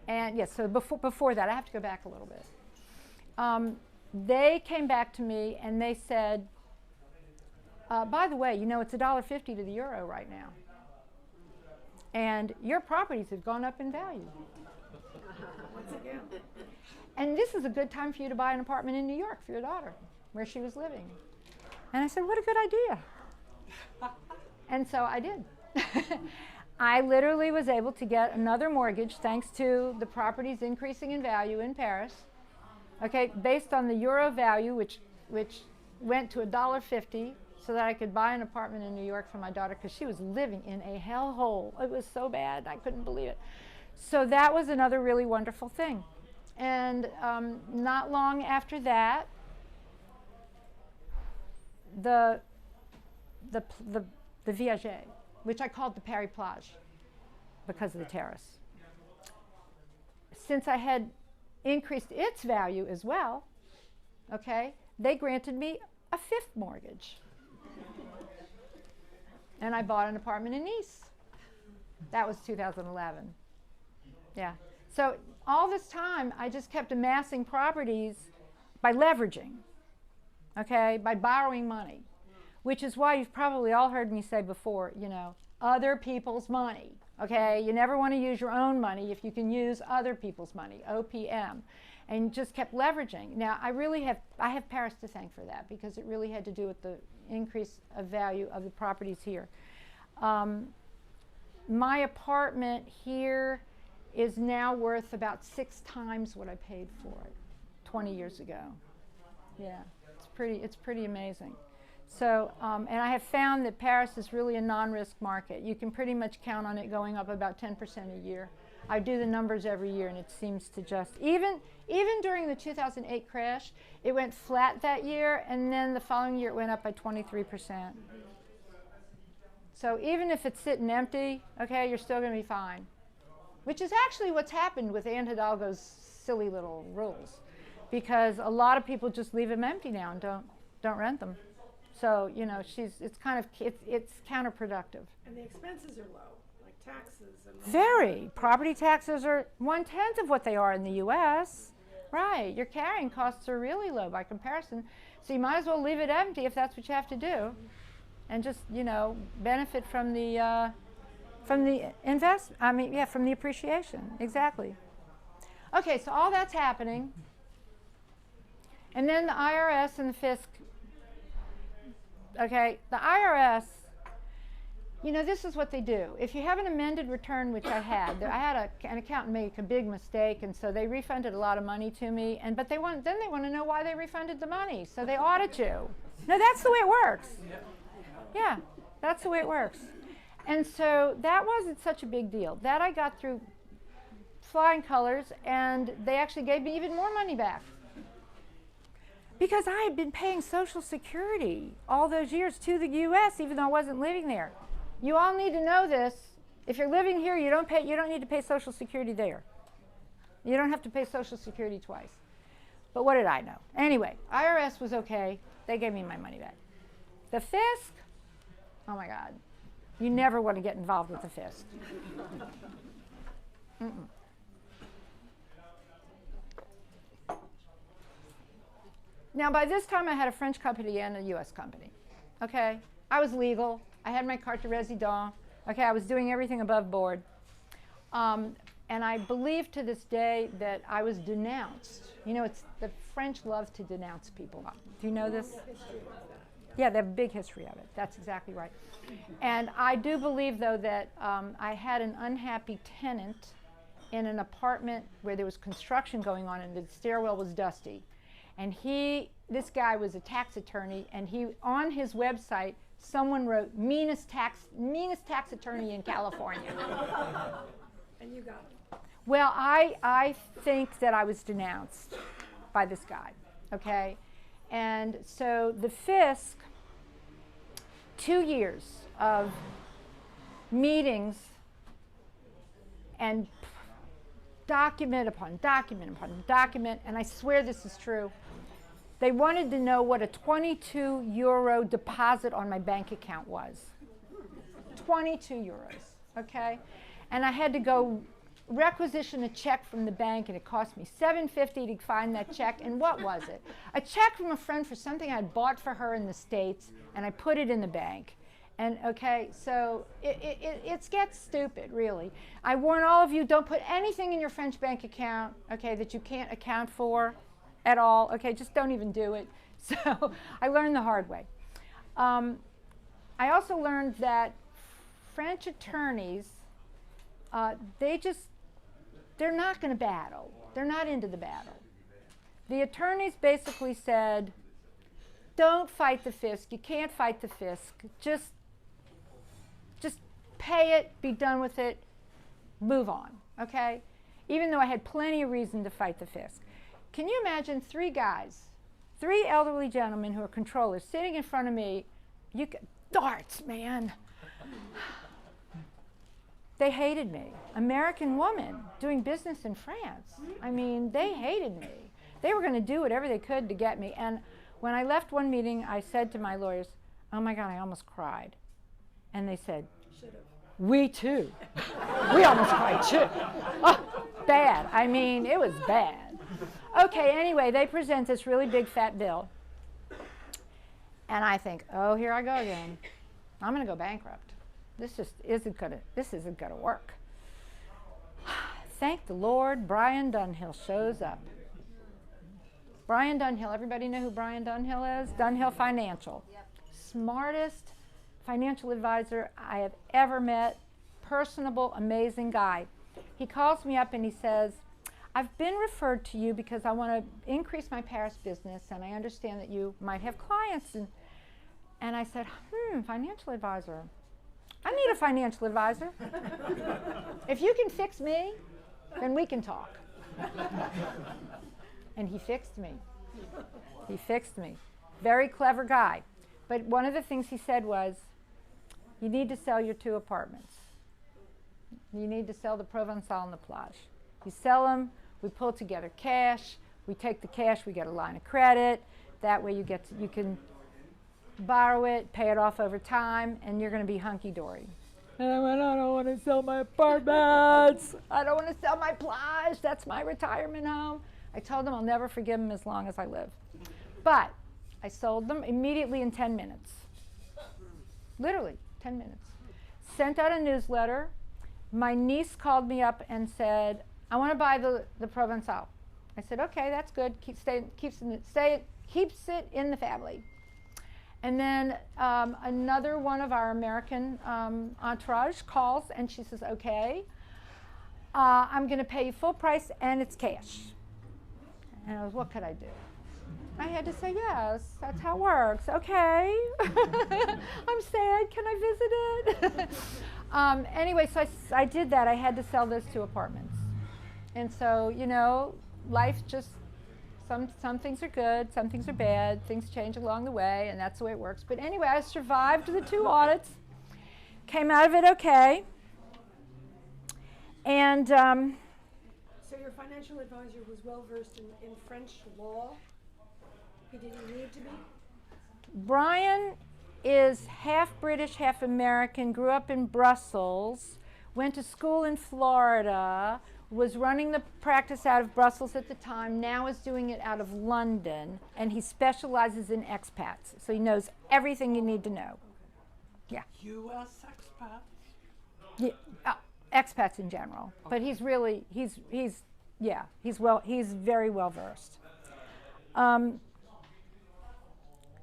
And yes, so before that, I have to go back a little bit. They came back to me and they said, by the way, you know, it's $1.50 to the euro right now. And your properties have gone up in value. And this is a good time for you to buy an apartment in New York for your daughter, where she was living. And I said, what a good idea. And so I did. I literally was able to get another mortgage thanks to the properties increasing in value in Paris. Okay, based on the euro value, which went to $1.50, so that I could buy an apartment in New York for my daughter because she was living in a hellhole. It was so bad, I couldn't believe it. So that was another really wonderful thing. And not long after that, the Viager, which I called the Paris Plage because of the terrace. Since I had increased its value as well, okay, they granted me a 5th mortgage. And I bought an apartment in Nice. That was 2011. Yeah. So all this time, I just kept amassing properties by leveraging, okay, by borrowing money, which is why you've probably all heard me say before, you know, other people's money, okay? You never want to use your own money if you can use other people's money, OPM, and just kept leveraging. Now, I have Paris to thank for that because it really had to do with the increase of value of the properties here. My apartment here is now worth about 6 times what I paid for it 20 years ago. Yeah, it's pretty amazing. So, and I have found that Paris is really a non-risk market. You can pretty much count on it going up about 10% a year. I do the numbers every year, and it seems to just, even during the 2008 crash, it went flat that year, and then the following year it went up by 23%. So even if it's sitting empty, okay, you're still going to be fine. Which is actually what's happened with Anne Hidalgo's silly little rules, because a lot of people just leave them empty now and don't rent them. So you know, it's counterproductive. And the expenses are low, like taxes and. Very. Property taxes are 1/10 of what they are in the U.S. Right. Your carrying costs are really low by comparison. So you might as well leave it empty if that's what you have to do, and just, you know, benefit from the from the appreciation. Exactly. Okay, so all that's happening. And then the IRS and the FISC. Okay, the IRS, you know, this is what they do. If you have an amended return, which I had an accountant make a big mistake, and so they refunded a lot of money to me, but they want to know why they refunded the money, so they audit you. No, that's the way it works. Yeah, that's the way it works. And so that wasn't such a big deal. That I got through flying colors, and they actually gave me even more money back. Because I had been paying Social Security all those years to the U.S., even though I wasn't living there. You all need to know this. If you're living here, you don't need to pay Social Security there. You don't have to pay Social Security twice. But what did I know? Anyway, IRS was okay. They gave me my money back. The FISC, oh my God. You never want to get involved with the FISC. Mm-mm. Now, by this time, I had a French company and a U.S. company. Okay? I was legal. I had my carte de résident. Okay? I was doing everything above board. And I believe to this day that I was denounced. You know, the French love to denounce people. Do you know this? Yeah, they have a big history of it. That's exactly right. And I do believe, though, that I had an unhappy tenant in an apartment where there was construction going on and the stairwell was dusty. And this guy was a tax attorney, and on his website, someone wrote, meanest tax attorney in California. And you got it. Well, I think that I was denounced by this guy, okay? And so the FISC, 2 years of meetings and document upon document upon document, and I swear this is true. They wanted to know what a 22 euro deposit on my bank account was. 22 euros, okay? And I had to go requisition a check from the bank, and it cost me $7.50 to find that check. And what was it? A check from a friend for something I'd bought for her in the States, and I put it in the bank. And okay, so it gets stupid, really. I warn all of you, don't put anything in your French bank account, okay, that you can't account for at all. Okay, just don't even do it. So I learned the hard way. I also learned that French attorneys they're not going to battle. They're not into the battle. The attorneys basically said, don't fight the fisc. You can't fight the fisc. Just pay it, be done with it, move on, okay? Even though I had plenty of reason to fight the fisc. Can you imagine 3 guys, 3 elderly gentlemen who are controllers sitting in front of me? Darts, man. They hated me. American woman doing business in France. I mean, they hated me. They were going to do whatever they could to get me. And when I left one meeting, I said to my lawyers, oh my God, I almost cried. And they said, we too. We almost cried too. Oh, bad. I mean, it was bad. Okay, anyway, they present this really big fat bill. And I think, oh, here I go again. I'm going to go bankrupt. This isn't gonna work. Thank the Lord, Brian Dunhill shows up. Brian Dunhill, everybody know who Brian Dunhill is? Dunhill Financial. Yep. Smartest financial advisor I have ever met. Personable, amazing guy. He calls me up and he says, I've been referred to you because I want to increase my Paris business and I understand that you might have clients. And I said, financial advisor. I need a financial advisor. If you can fix me, then we can talk. And he fixed me. He fixed me. Very clever guy. But one of the things he said was, you need to sell your 2 apartments. You need to sell the Provençal and the Plage. You sell them, we pull together cash, we take the cash, we get a line of credit. That way you can borrow it, pay it off over time, and you're going to be hunky-dory. And I went, I don't want to sell my apartments. I don't want to sell my Plage. That's my retirement home. I told them I'll never forgive them as long as I live. But I sold them immediately in 10 minutes. Literally, 10 minutes. Sent out a newsletter. My niece called me up and said, I want to buy the Provençal. I said, okay, that's good. Keeps it in the family. And then another one of our American entourage calls and she says, okay, I'm going to pay you full price and it's cash. And I was, what could I do? I had to say, yes, that's how it works. Okay. I'm sad. Can I visit it? Anyway, so I did that. I had to sell those 2 apartments. And so, you know, life just, some things are good, some things are bad, things change along the way, and that's the way it works. But anyway, I survived the 2 audits, came out of it okay. And so your financial advisor was well versed in French law? He didn't need to be? Brian is half British, half American, grew up in Brussels, went to school in Florida, was running the practice out of Brussels at the time, now is doing it out of London, and he specializes in expats. So he knows everything you need to know. Yeah. U.S. expats? Yeah, expats in general. Okay. But he's really, he's very well versed.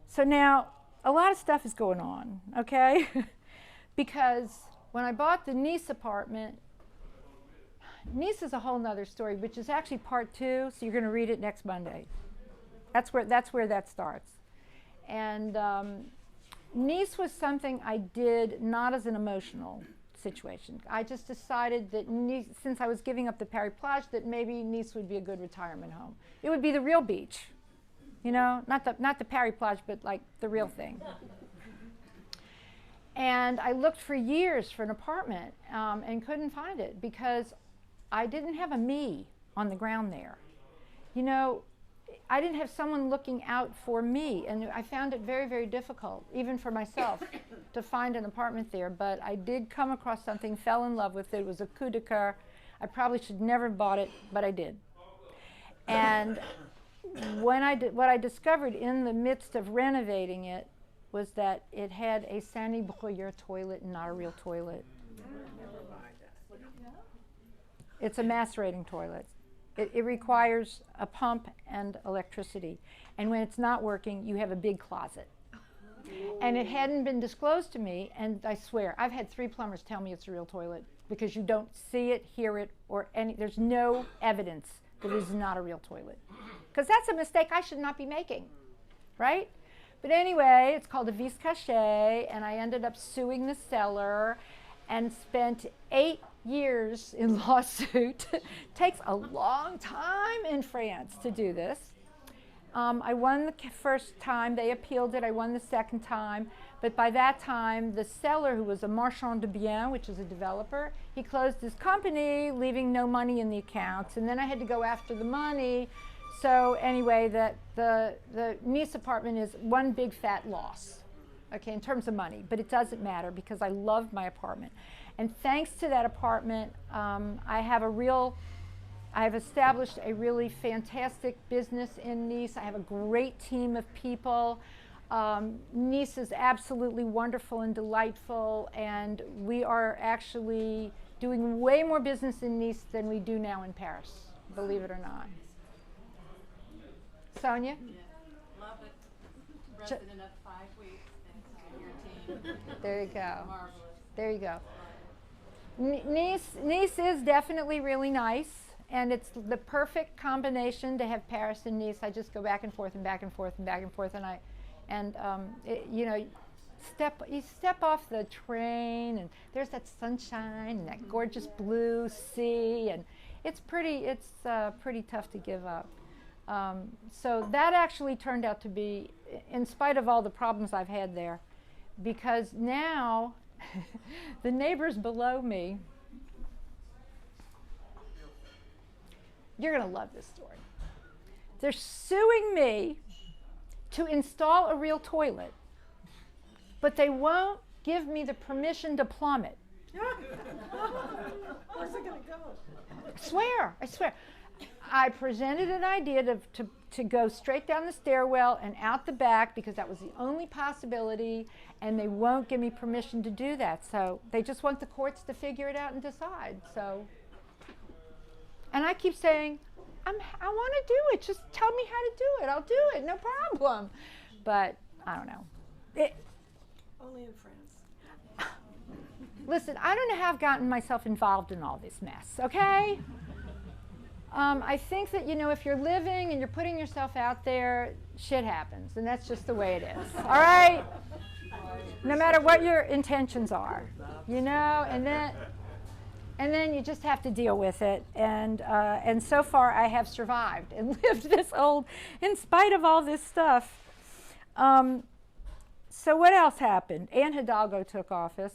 So now, a lot of stuff is going on, okay? Because when I bought the Nice apartment, Nice is a whole nother story, which is actually part 2, so you're going to read it next Monday. That's where that starts. And Nice was something I did not as an emotional situation. I just decided that Nice, since I was giving up the Paris Plage, that maybe Nice would be a good retirement home. It would be the real beach, you know, not the Paris Plage, but like the real thing. And I looked for years for an apartment and couldn't find it because I didn't have a me on the ground there. You know, I didn't have someone looking out for me, and I found it very, very difficult, even for myself, to find an apartment there. But I did come across something, fell in love with it. It was a coup de cœur. I probably should never have bought it, but I did. And what I discovered in the midst of renovating it was that it had a Saint Bruyère toilet and not a real toilet. It's a macerating toilet. It requires a pump and electricity. And when it's not working, you have a big closet. And it hadn't been disclosed to me, and I swear, I've had 3 plumbers tell me it's a real toilet because you don't see it, hear it, or there's no evidence that it is not a real toilet. Because that's a mistake I should not be making, right? But anyway, it's called a vis cachée, and I ended up suing the seller and spent 8 years in lawsuit. Takes a long time in France to do this. I won the first time, they appealed it, I won the second time, but by that time, the seller, who was a marchand de biens, which is a developer, he closed his company, leaving no money in the accounts, and then I had to go after the money. So anyway, the Nice apartment is one big fat loss, okay, in terms of money, but it doesn't matter because I loved my apartment. And thanks to that apartment, I have established a really fantastic business in Nice. I have a great team of people. Nice is absolutely wonderful and delightful, and we are actually doing way more business in Nice than we do now in Paris, believe it or not. Sonia? Love it. Resident of 5 weeks and your team. There you go. Marvelous. There you go. Nice is definitely really nice, and it's the perfect combination to have Paris and Nice. I just go back and forth and back and forth and back and forth, and you know, you step off the train, and there's that sunshine and that gorgeous blue sea, and it's pretty tough to give up. So that actually turned out to be, in spite of all the problems I've had there, because now the neighbors below me, you're going to love this story. They're suing me to install a real toilet, but they won't give me the permission to plumb it. Where's it gonna go? I swear. I presented an idea to go straight down the stairwell and out the back because that was the only possibility, and they won't give me permission to do that. So they just want the courts to figure it out and decide. So, and I keep saying, I want to do it. Just tell me how to do it. I'll do it. No problem. But I don't know. Only in France. Listen, I don't know how I've gotten myself involved in all this mess, okay? I think that, you know, if you're living and you're putting yourself out there, shit happens, and that's just the way it is, all right? No matter what your intentions are, you know, and then you just have to deal with it, and so far I have survived and lived this old, in spite of all this stuff. So what else happened? Anne Hidalgo took office.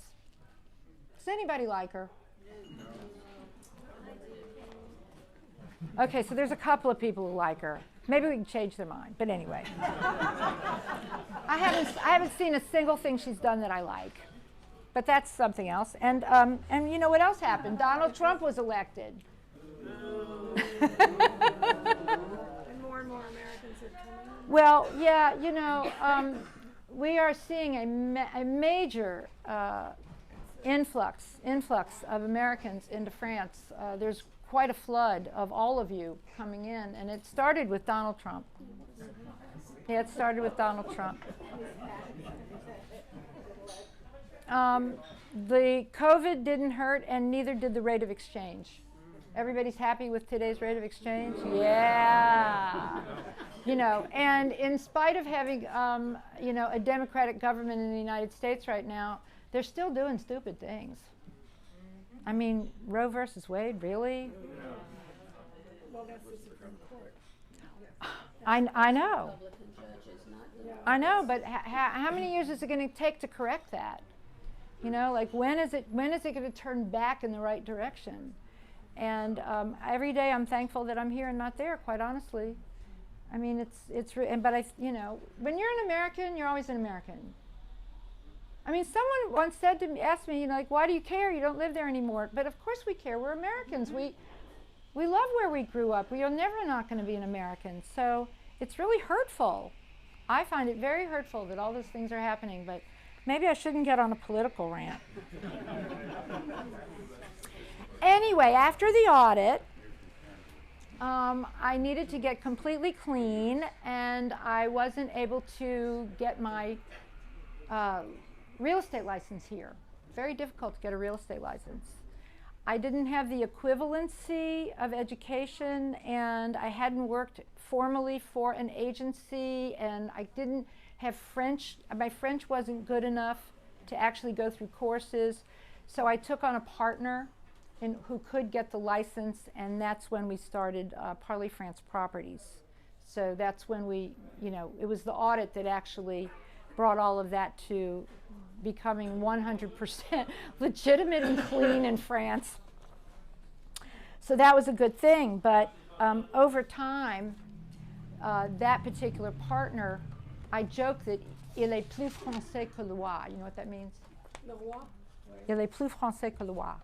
Does anybody like her? Okay, so there's a couple of people who like her. Maybe we can change their mind, but anyway. I haven't seen a single thing she's done that I like, but that's something else. And you know what else happened? Donald Trump was elected. And more Americans are coming. Well, yeah, you know, we are seeing a major influx of Americans into France. There's quite a flood of all of you coming in, and it started with Donald Trump. Yeah, it started with Donald Trump. The COVID didn't hurt, and neither did the rate of exchange. Everybody's happy with today's rate of exchange? Yeah. You know, and in spite of having, you know, a Democratic government in the United States right now, they're still doing stupid things. I mean, Roe versus Wade, really? Well, that's the Supreme Court. I know. I know, but how many years is it going to take to correct that? You know, like when is it going to turn back in the right direction? And every day I'm thankful that I'm here and not there, quite honestly. I mean, but you know, when you're an American, you're always an American. I mean, someone once said to me, asked me, you know, like, why do you care? You don't live there anymore. But of course we care. We're Americans. We love where we grew up. We are never not going to be an American. So it's really hurtful. I find it very hurtful that all those things are happening. But maybe I shouldn't get on a political rant. Anyway, after the audit, I needed to get completely clean, and I wasn't able to get my real estate license here. Very difficult to get a real estate license. I didn't have the equivalency of education, and I hadn't worked formally for an agency, and I didn't have French. My French wasn't good enough to actually go through courses. So I took on a partner who could get the license, and that's when we started Parley France Properties. So that's when we, it was the audit that actually brought all of that to becoming 100% legitimate and clean in France. So that was a good thing, but over time, that particular partner, I joke that il est plus français que le roi. You know what that means? Le roi? Il est plus français que le roi.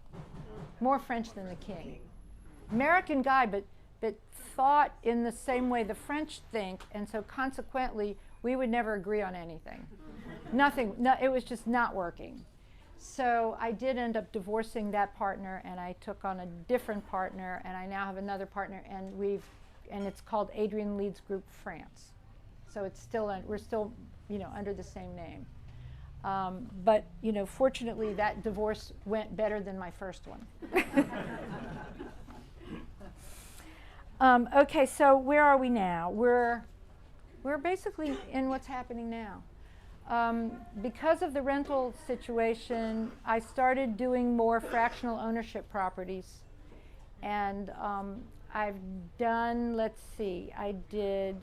More French than the king. American guy, but thought in the same way the French think, and so consequently, we would never agree on anything. Nothing, no, it was just not working. So I did end up divorcing that partner, and I took on a different partner, and I now have another partner, and it's called Adrian Leeds Group France. So it's still, we're still, under the same name. But, fortunately, that divorce went better than my first one. Okay, so where are we now? We're basically in what's happening now. Because of the rental situation, I started doing more fractional ownership properties. And I've done, let's see, I did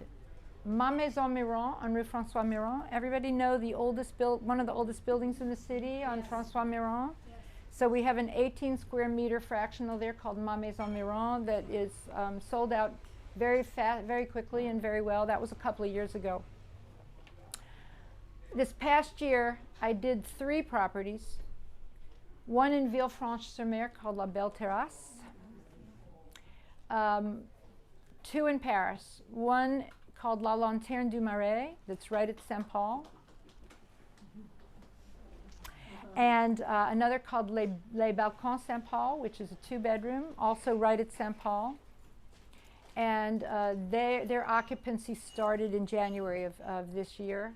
Ma Maison Miron on Rue François Miron. Everybody know the oldest one of the oldest buildings in the city on François Miron? Yes. So we have an 18 square meter fractional there called Ma Maison Miron that is sold out very fast, very quickly and very well. That was a couple of years ago. This past year, I did 3 properties. One in Villefranche-sur-Mer called La Belle Terrasse. 2 in Paris. One called La Lanterne du Marais, that's right at Saint Paul. And another called Les Balcons Saint Paul, which is a 2-bedroom, also right at Saint Paul. And their occupancy started in January of this year.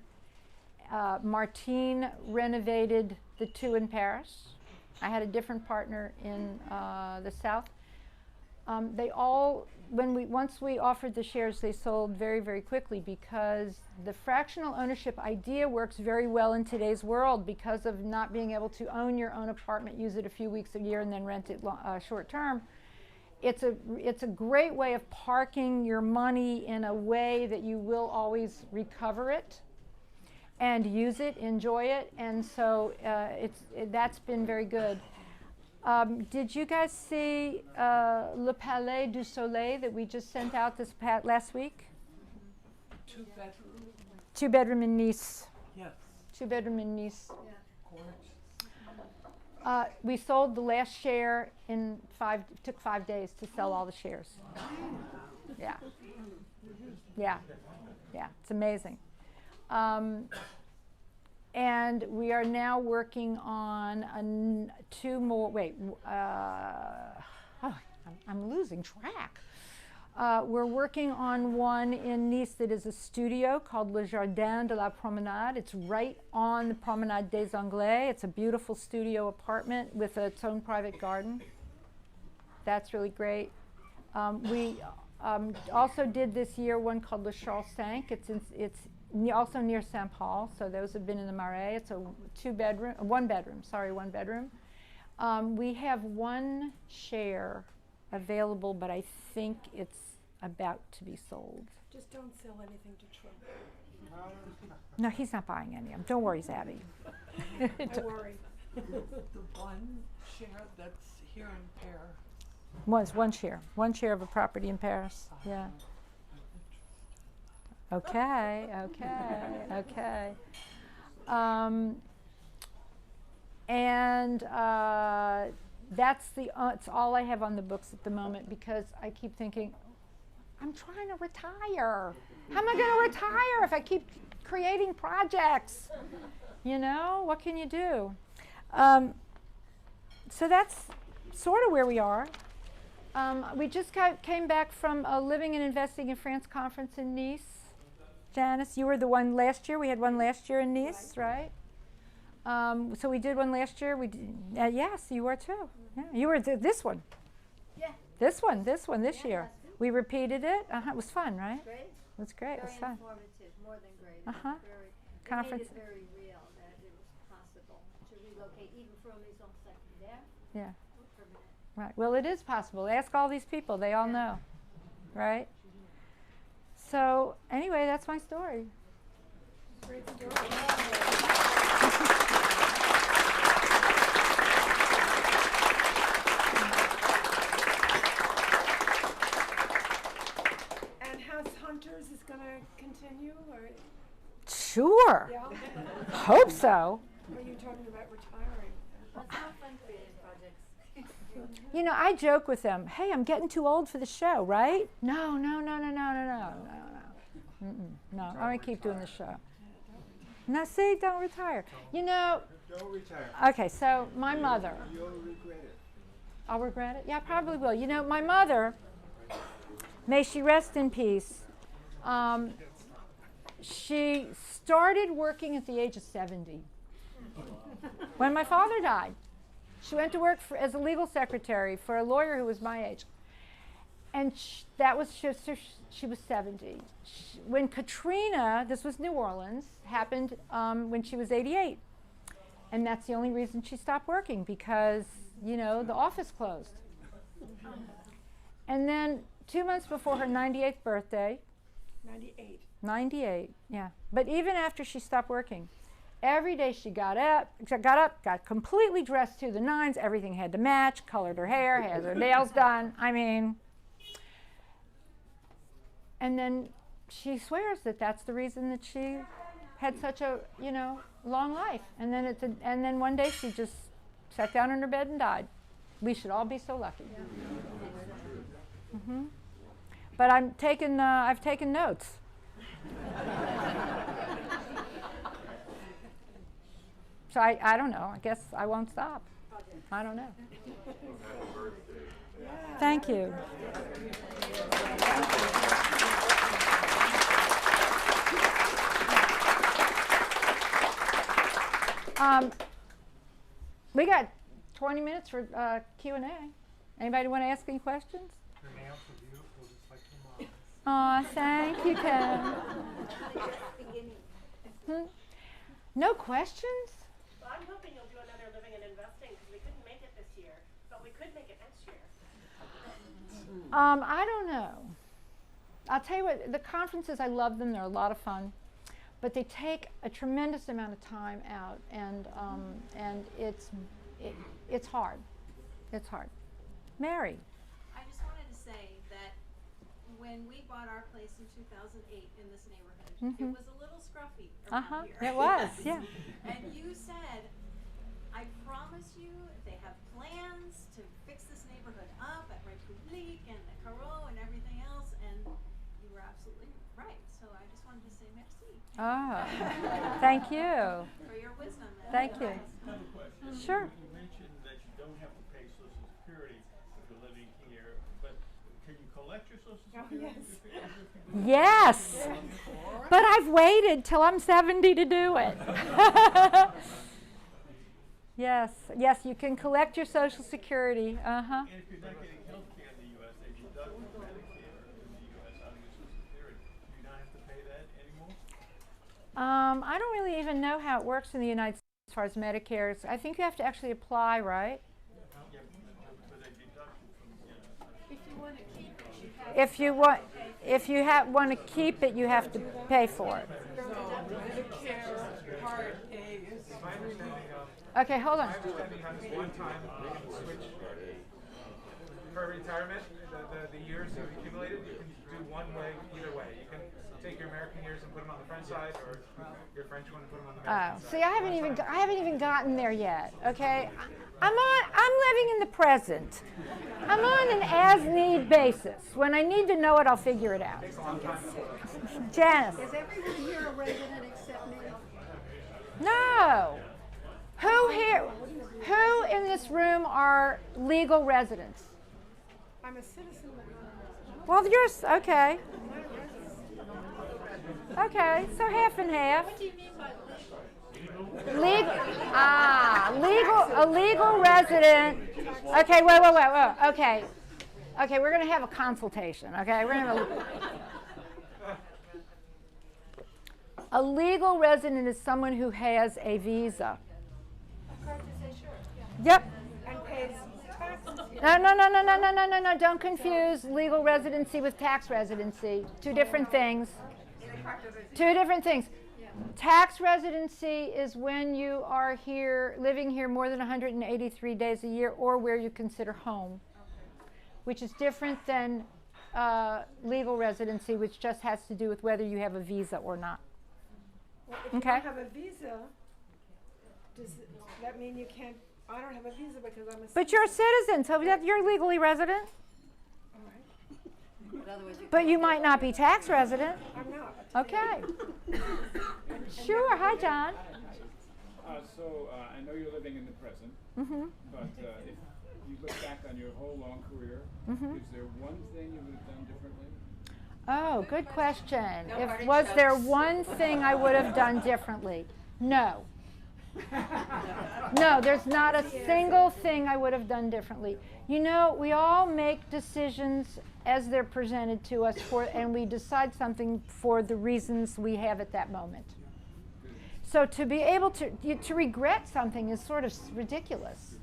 Martine renovated the 2 in Paris. I had a different partner in the south. They all, once we offered the shares, they sold very, very quickly because the fractional ownership idea works very well in today's world because of not being able to own your own apartment, use it a few weeks a year, and then rent it short term. It's a great way of parking your money in a way that you will always recover it and use it, enjoy it, and so that's been very good. Did you guys see Le Palais du Soleil that we just sent out last week? 2-bedroom. 2-bedroom in Nice. Yes. 2-bedroom in Nice. Gorgeous. We sold the last share in took 5 days to sell all the shares. Yeah. Yeah. Yeah, it's amazing. And we are now working on 2 more, I'm losing track. We're working on one in Nice that is a studio called Le Jardin de la Promenade. It's right on the Promenade des Anglais. It's a beautiful studio apartment with its own private garden. That's really great. We also did this year one called Le Charles V. It's also near Saint Paul, so those have been in the Marais. It's a 1-bedroom. We have 1 share available, but I think it's about to be sold. Just don't sell anything to Trump. No, he's not buying any of them. Don't worry, Zabby. I worry. The 1 share that's here in Paris. Was 1 share. 1 share of a property in Paris. Yeah. Okay. And that's it's all I have on the books at the moment because I keep thinking, I'm trying to retire. How am I going to retire if I keep creating projects? What can you do? So that's sort of where we are. We just came back from a Living and Investing in France conference in Nice. Janice, you were the one last year. We had one last year in Nice, right? So we did one last year. We did, yes, you were too. Yeah, you were this one. Yeah. This one this Yeah, year. last week. We repeated it. It was fun, right? Great. It was great. It was Very fun. informative, more than great. Uh-huh. Very, it Conference. made it very real that it was possible to relocate even from Maison Secondaire Yeah. for a minute. Right. Well, it is possible. Ask all these people. They all know, right? So anyway, that's my story. Great story. And House Hunters is going to continue, or Sure. yeah? Hope so. Or are you talking about retiring? Well, it's not fun creating projects. You know, I joke with them. Hey, I'm getting too old for the show, right? No. No, I'm gonna keep doing the show. No, see, don't retire. You know, Don't retire. okay, so my mother, You'll regret it. I'll regret it. Yeah, I probably will. You know, my mother, may she rest in peace, she started working at the age of 70. When my father died, she went to work as a legal secretary for a lawyer who was my age. And she was 70. When Katrina, this was New Orleans, happened when she was 88. And that's the only reason she stopped working, because, you know, the office closed. And then 2 months before her 98th birthday, 98. 98, yeah. But even after she stopped working, every day she got up, got completely dressed to the nines, everything had to match, colored her hair, had her nails done. I mean, and then she swears that that's the reason that she had such a, you know, long life. And then and then one day she just sat down in her bed and died. We should all be so lucky. Mm-hmm. But I've taken notes. So I don't know. I guess I won't stop. I don't know. Thank you. We got 20 minutes for Q&A. Anybody want to ask any questions? Your nails are beautiful, just like your mom's. Aw, thank you, Ken. No questions? Well, I'm hoping you'll do another living and investing because we couldn't make it this year, but we could make it next year. I don't know. I'll tell you what, the conferences, I love them. They're a lot of fun. But they take a tremendous amount of time out, and it's hard. It's hard. Mary. I just wanted to say that when we bought our place in 2008 in this neighborhood, it was a little scruffy around here. It was, yeah. And you said, I promise you, they have plans to fix this neighborhood up at Republique and the Caro and everything else, and you were absolutely right. So I just wanted to say merci. Thank you. For your wisdom. Thank you. I have a question. Sure. You mentioned that you don't have to pay Social Security if you're living here, but can you collect your Social Security? Yes. But I've waited till I'm 70 to do it. Yes, you can collect your Social Security. And if you're not getting health care in the U.S., they deduct Medicare in the U.S. out of your Social Security. Do you not have to pay that anymore? I don't really even know how it works in the United States as far as Medicare. I think you have to actually apply, right? Yeah, but they deduct it from, If you want to keep it, you have If you want to keep it, you have to pay for it. Medicare Part A is. Okay, hold on. One time switch for retirement, the years you've accumulated, you can do one way, either way. You can take your American years and put them on the French side, or your French one and put them on the American side. See, I haven't even gotten there yet. Okay, I'm living in the present. I'm on an as-need basis. When I need to know it, I'll figure it out. Janice. Is everyone here a resident except me? No. Who in this room are legal residents? I'm a citizen, but not a resident. Well, you're okay. I'm not a resident. Okay, so half and half. What do you mean by legal? A legal resident. Okay, wait. Okay, we're going to have a consultation. Okay, we're going to have a legal resident is someone who has a visa. Yep. And pays taxes here. No. Don't confuse legal residency with tax residency. Two different things. Tax residency is when you are here, living here more than 183 days a year, or where you consider home, which is different than legal residency, which just has to do with whether you have a visa or not. Well, if you Okay. don't have a visa, does that mean you can't? I don't have a visa because I'm a. But you're a citizen, so you're legally resident. All right. But you might not be tax resident. I'm not. Okay. Sure. Hi, John. I know you're living in the present, Mm-hmm. but if you look back on your whole long career, Mm-hmm. is there one thing you would have done differently? Oh, good question. Was there one thing I would have done differently? No. No, there's not a single thing I would have done differently. You know, we all make decisions as they're presented to us and we decide something for the reasons we have at that moment. So to be able to regret something is sort of ridiculous.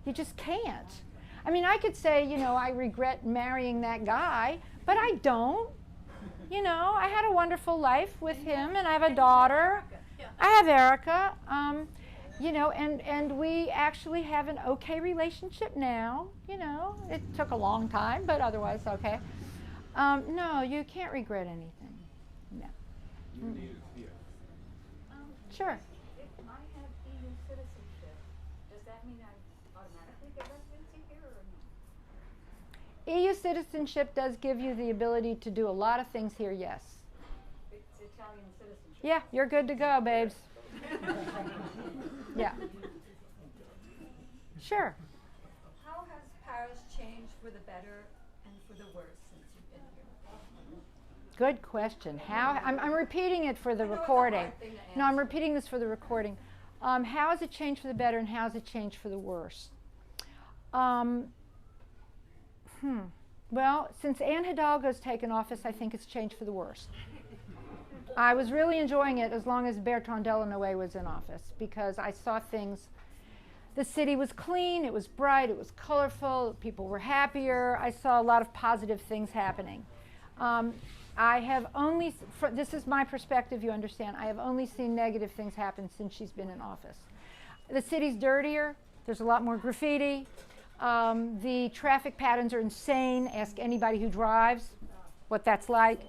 You just can't. I mean, I could say, you know, I regret marrying that guy, but I don't. You know, I had a wonderful life with him, and I have a daughter. I have Erica. You know, and we actually have an okay relationship now. You know, it took a long time, but otherwise okay. No, you can't regret anything. No. You need it here. Sure. If I have EU citizenship, does that mean I automatically get residency here or no? EU citizenship does give you the ability to do a lot of things here, yes. It's Italian citizenship. Yeah, you're good to go, babes. Yeah. Sure. How has Paris changed for the better and for the worse since you've been here? Good question. How? I'm repeating it for the recording. No, I'm repeating this for the recording. How has it changed for the better and how has it changed for the worse? Well, since Anne Hidalgo's taken office, I think it's changed for the worse. I was really enjoying it as long as Bertrand Delanoë was in office because I saw things. The city was clean, it was bright, it was colorful, people were happier. I saw a lot of positive things happening. I have only, this is my perspective, you understand, I have only seen negative things happen since she's been in office. The city's dirtier, there's a lot more graffiti, the traffic patterns are insane. Ask anybody who drives what that's like.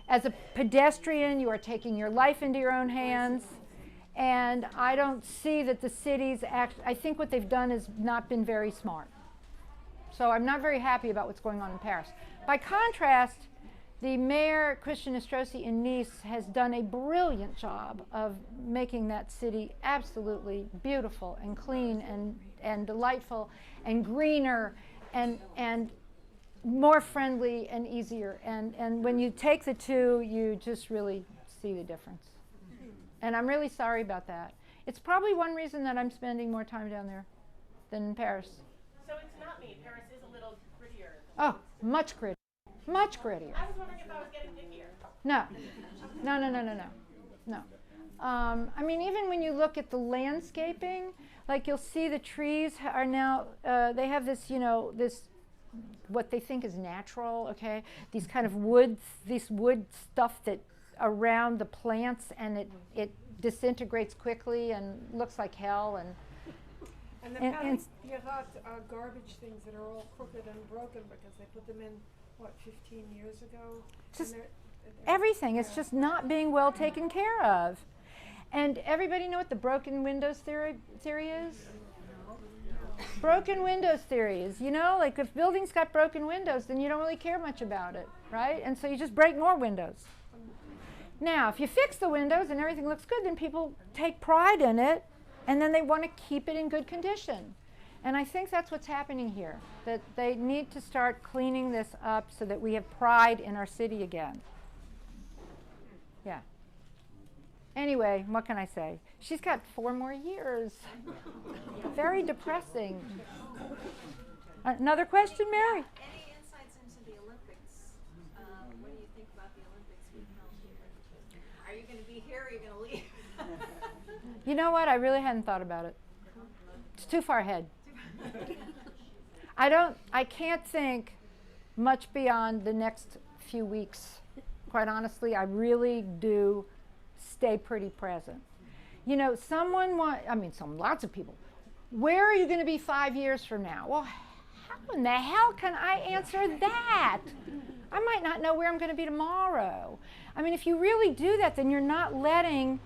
As a pedestrian, you are taking your life into your own hands. And I don't see that the cities I think what they've done has not been very smart. So I'm not very happy about what's going on in Paris. By contrast, the mayor, Christian Estrosi in Nice, has done a brilliant job of making that city absolutely beautiful and clean and delightful and greener and more friendly and easier. And when you take the two, you just really see the difference. And I'm really sorry about that. It's probably one reason that I'm spending more time down there than in Paris. So it's not me. Paris is a little grittier. Oh, much grittier. Much grittier. I was wondering if I was getting pickier. No. I mean, even when you look at the landscaping, like you'll see the trees are now, they have this, you know, this, what they think is natural, okay? These kind of this wood stuff that around the plants, and it disintegrates quickly and looks like hell. And the garbage things that are all crooked and broken because they put them in, what, 15 years ago? Just everything. It's just not being well taken care of. And everybody know what the broken windows theory is? Broken windows theory is, you know, like if buildings got broken windows, then you don't really care much about it, right? And so you just break more windows. Now, if you fix the windows and everything looks good, then people take pride in it, and then they want to keep it in good condition. And I think that's what's happening here, that they need to start cleaning this up so that we have pride in our city again. Yeah. Anyway, what can I say? She's got 4 more years. Very depressing. Another question, Mary? Any insights into the Olympics? What do you think about the Olympics being held here? Are you going to be here or are you going to leave? You know what? I really hadn't thought about it. It's too far ahead. I can't think much beyond the next few weeks. Quite honestly, I really do stay pretty present. You know, lots of people, where are you going to be 5 years from now? Well, how in the hell can I answer that? I might not know where I'm going to be tomorrow. I mean, if you really do that, then you're not letting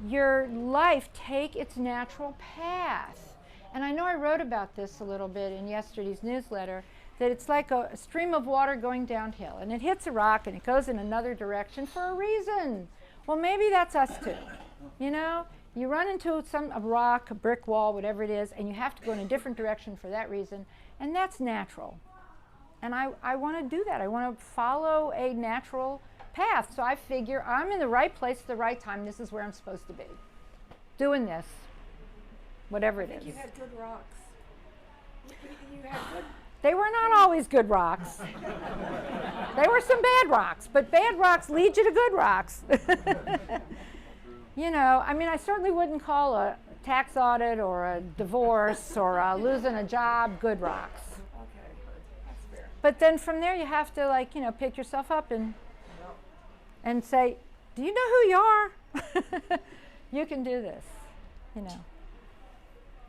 your life take its natural path. And I know I wrote about this a little bit in yesterday's newsletter, that it's like a stream of water going downhill, and it hits a rock and it goes in another direction for a reason. Well, maybe that's us too. You know, you run into a rock, a brick wall, whatever it is, and you have to go in a different direction for that reason, and that's natural. And I want to do that. I want to follow a natural path. So I figure I'm in the right place at the right time. This is where I'm supposed to be, doing this, whatever it is. You had good rocks. You had good. They were not always good rocks. They were some bad rocks, but bad rocks lead you to good rocks. You know, I mean, I certainly wouldn't call a tax audit or a divorce or losing a job good rocks. Okay, that's fair. But then from there, you have to, like, you know, pick yourself up and say, do you know who you are? You can do this, you know.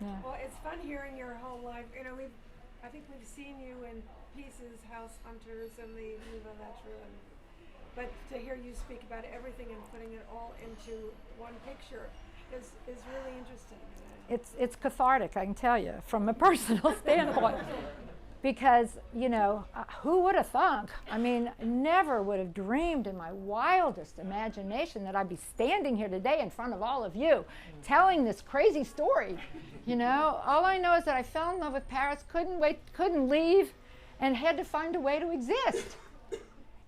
Yeah. Well, it's fun hearing your whole life. You know, I think we've seen you in pieces, House Hunters and the Viva Veteran. But to hear you speak about everything and putting it all into one picture is really interesting. It's cathartic, I can tell you, from a personal standpoint. Because, you know, who would have thunk? I mean, never would have dreamed in my wildest imagination that I'd be standing here today in front of all of you telling this crazy story. You know, all I know is that I fell in love with Paris, couldn't leave, and had to find a way to exist.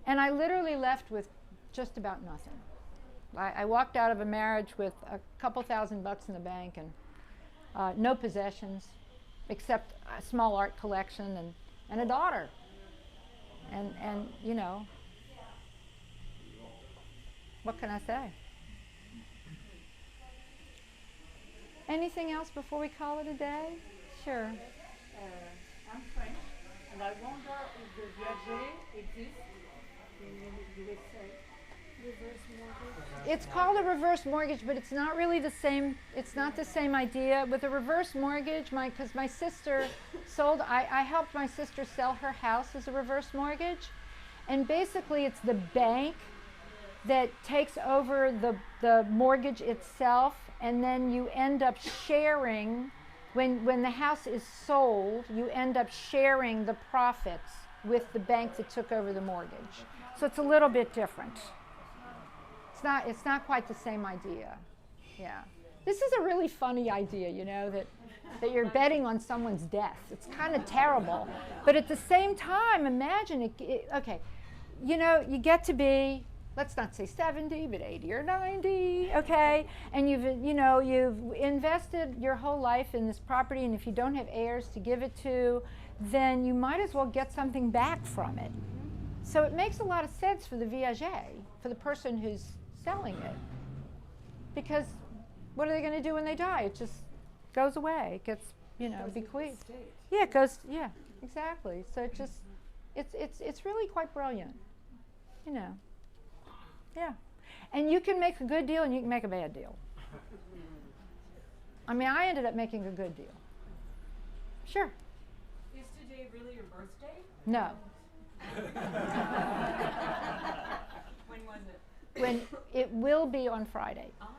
And I literally left with just about nothing. I walked out of a marriage with a couple $1,000 in the bank and no possessions, except a small art collection and a daughter. And you know, what can I say? Anything else before we call it a day? Sure. I'm French, and I wonder if the viager exists in the USA. Reverse mortgage. It's called a reverse mortgage, but it's not really the same. It's not the same idea. With a reverse mortgage, because my sister sold, I helped my sister sell her house as a reverse mortgage. And basically, it's the bank that takes over the mortgage itself, and then you end up sharing, when the house is sold, you end up sharing the profits with the bank that took over the mortgage. So it's a little bit different. It's not quite the same idea. Yeah. This is a really funny idea, you know, that you're betting on someone's death. It's kind of terrible. But at the same time, imagine okay, you know, you get to be, let's not say 70, but 80 or 90, okay? And you've invested your whole life in this property, and if you don't have heirs to give it to, then you might as well get something back from it. So it makes a lot of sense for the viager, for the person who's selling it. Because what are they going to do when they die? It just goes away. It gets, you know, bequeathed. Yeah, it goes, yeah, exactly. So it just, it's really quite brilliant, you know. Yeah. And you can make a good deal and you can make a bad deal. I mean, I ended up making a good deal. Sure. Is today really your birthday? No. When was it? When it will be on Friday. Oh,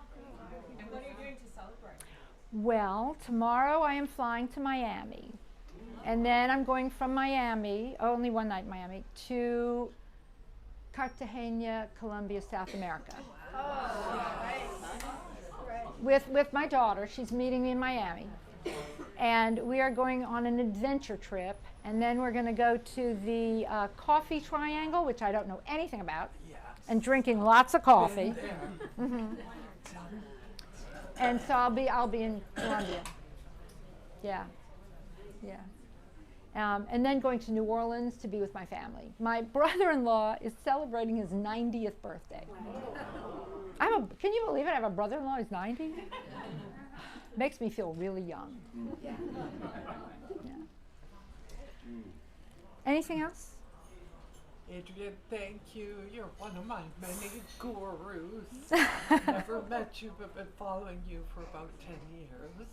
and what are you doing to celebrate? Well, tomorrow I am flying to Miami. And then I'm going from Miami, only one night in Miami, to Cartagena, Colombia, South America. With my daughter. She's meeting me in Miami. And we are going on an adventure trip. And then we're going to go to the coffee triangle, which I don't know anything about, and drinking lots of coffee. And so I'll be in Colombia. Yeah. And then going to New Orleans to be with my family. My brother-in-law is celebrating his 90th birthday. Can you believe it? I have a brother-in-law who's 90? Makes me feel really young. Yeah. Anything else? Adrian, thank you. You're one of my many gurus. Never met you, but been following you for about 10 years.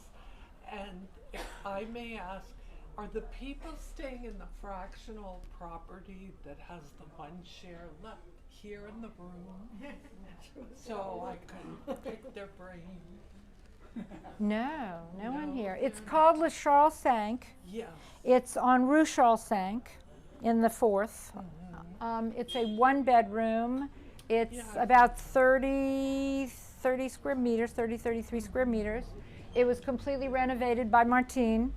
And if I may ask, are the people staying in the fractional property that has the one share left here in the room? So I can pick their brain. No one here. It's called Le Charles Cinq. Yes. It's on Rue Charles Cinq in the 4th. It's a 1-bedroom. It's about 33 square meters. It was completely renovated by Martine.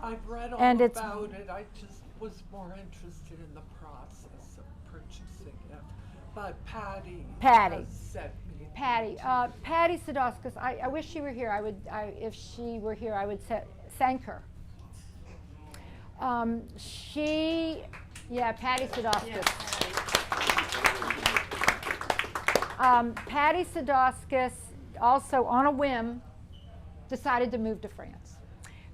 I've read all And about it. I just was more interested in the process of purchasing it. But Patty has sent me. Patty Sadowskis. I wish she were here. If she were here, I would thank her. Patty Sadowskis. Patty Sadowskis also, on a whim, decided to move to France.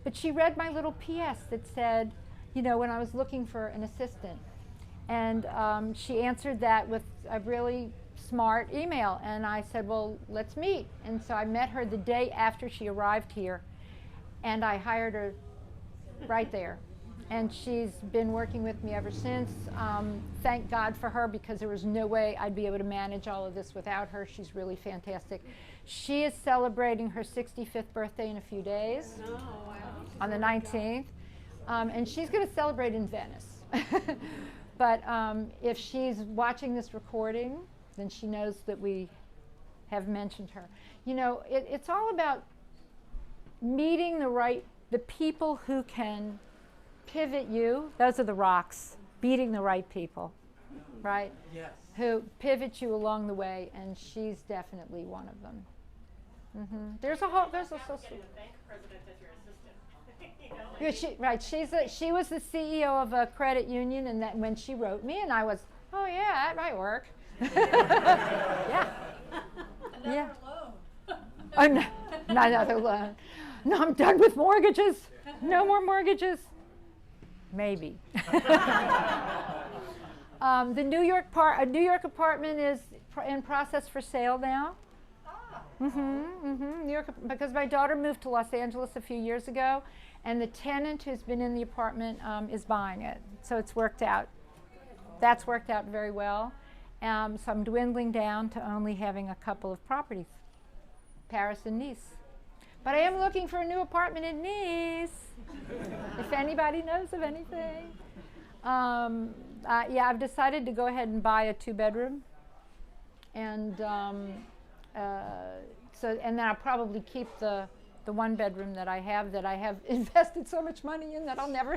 But she read my little PS that said, when I was looking for an assistant. And she answered that with a really smart email. And I said, well, let's meet. And so I met her the day after she arrived here. And I hired her right there. And she's been working with me ever since. Thank God for her, because there was no way I'd be able to manage all of this without her. She's really fantastic. She is celebrating her 65th birthday in a few days, on the 19th. And she's going to celebrate in Venice. But if she's watching this recording, then she knows that we have mentioned her. It's all about meeting the people who can pivot you. Those are the rocks, beating the right people, right? Yes. Who pivot you along the way, and she's definitely one of them. There's a thank President as your assistant. She was the CEO of a credit union, and that when she wrote me, and I was, oh yeah, that might work. Another loan. Oh, no, not another loan. No, I'm done with mortgages. No more mortgages. Maybe. The New York apartment is in process for sale now. New York, because my daughter moved to Los Angeles a few years ago, and the tenant who's been in the apartment is buying it. So it's worked out. That's worked out very well. So I'm dwindling down to only having a couple of properties, Paris and Nice. But I am looking for a new apartment in Nice, if anybody knows of anything. I've decided to go ahead and buy a 2-bedroom. And then I'll probably keep the 1-bedroom that I have invested so much money in that I'll never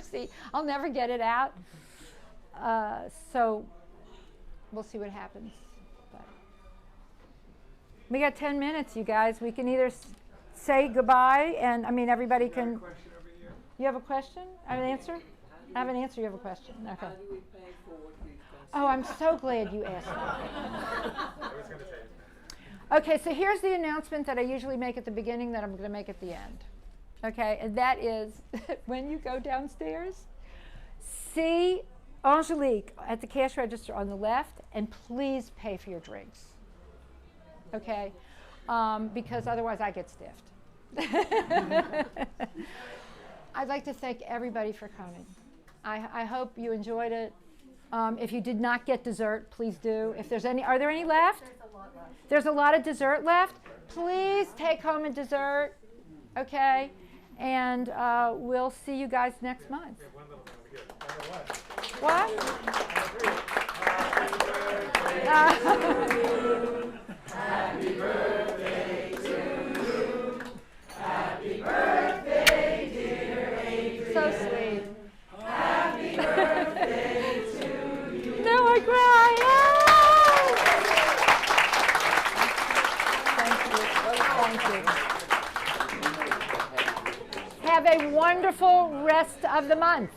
get it out. So we'll see what happens. But we got 10 minutes, you guys. We can either say goodbye, and everybody can. You have a question? I have an answer? I have an answer. You have a question? Okay. How do we pay for what we've done? Oh, I'm so glad you asked that. Okay, so here's the announcement that I usually make at the beginning that I'm going to make at the end. Okay, and that is when you go downstairs, see Angelique at the cash register on the left, and please pay for your drinks. Okay, because otherwise I get stiffed. I'd like to thank everybody for coming. I hope you enjoyed it. If you did not get dessert, please do. If there's any, are there any left? There's a lot of dessert left. Please take home a dessert, okay? And we'll see you guys next month. What? Happy birthday to you. Happy birthday, dear Adrian. So sweet. Happy birthday to you. Now I cry. Thank you. a wonderful rest of the month.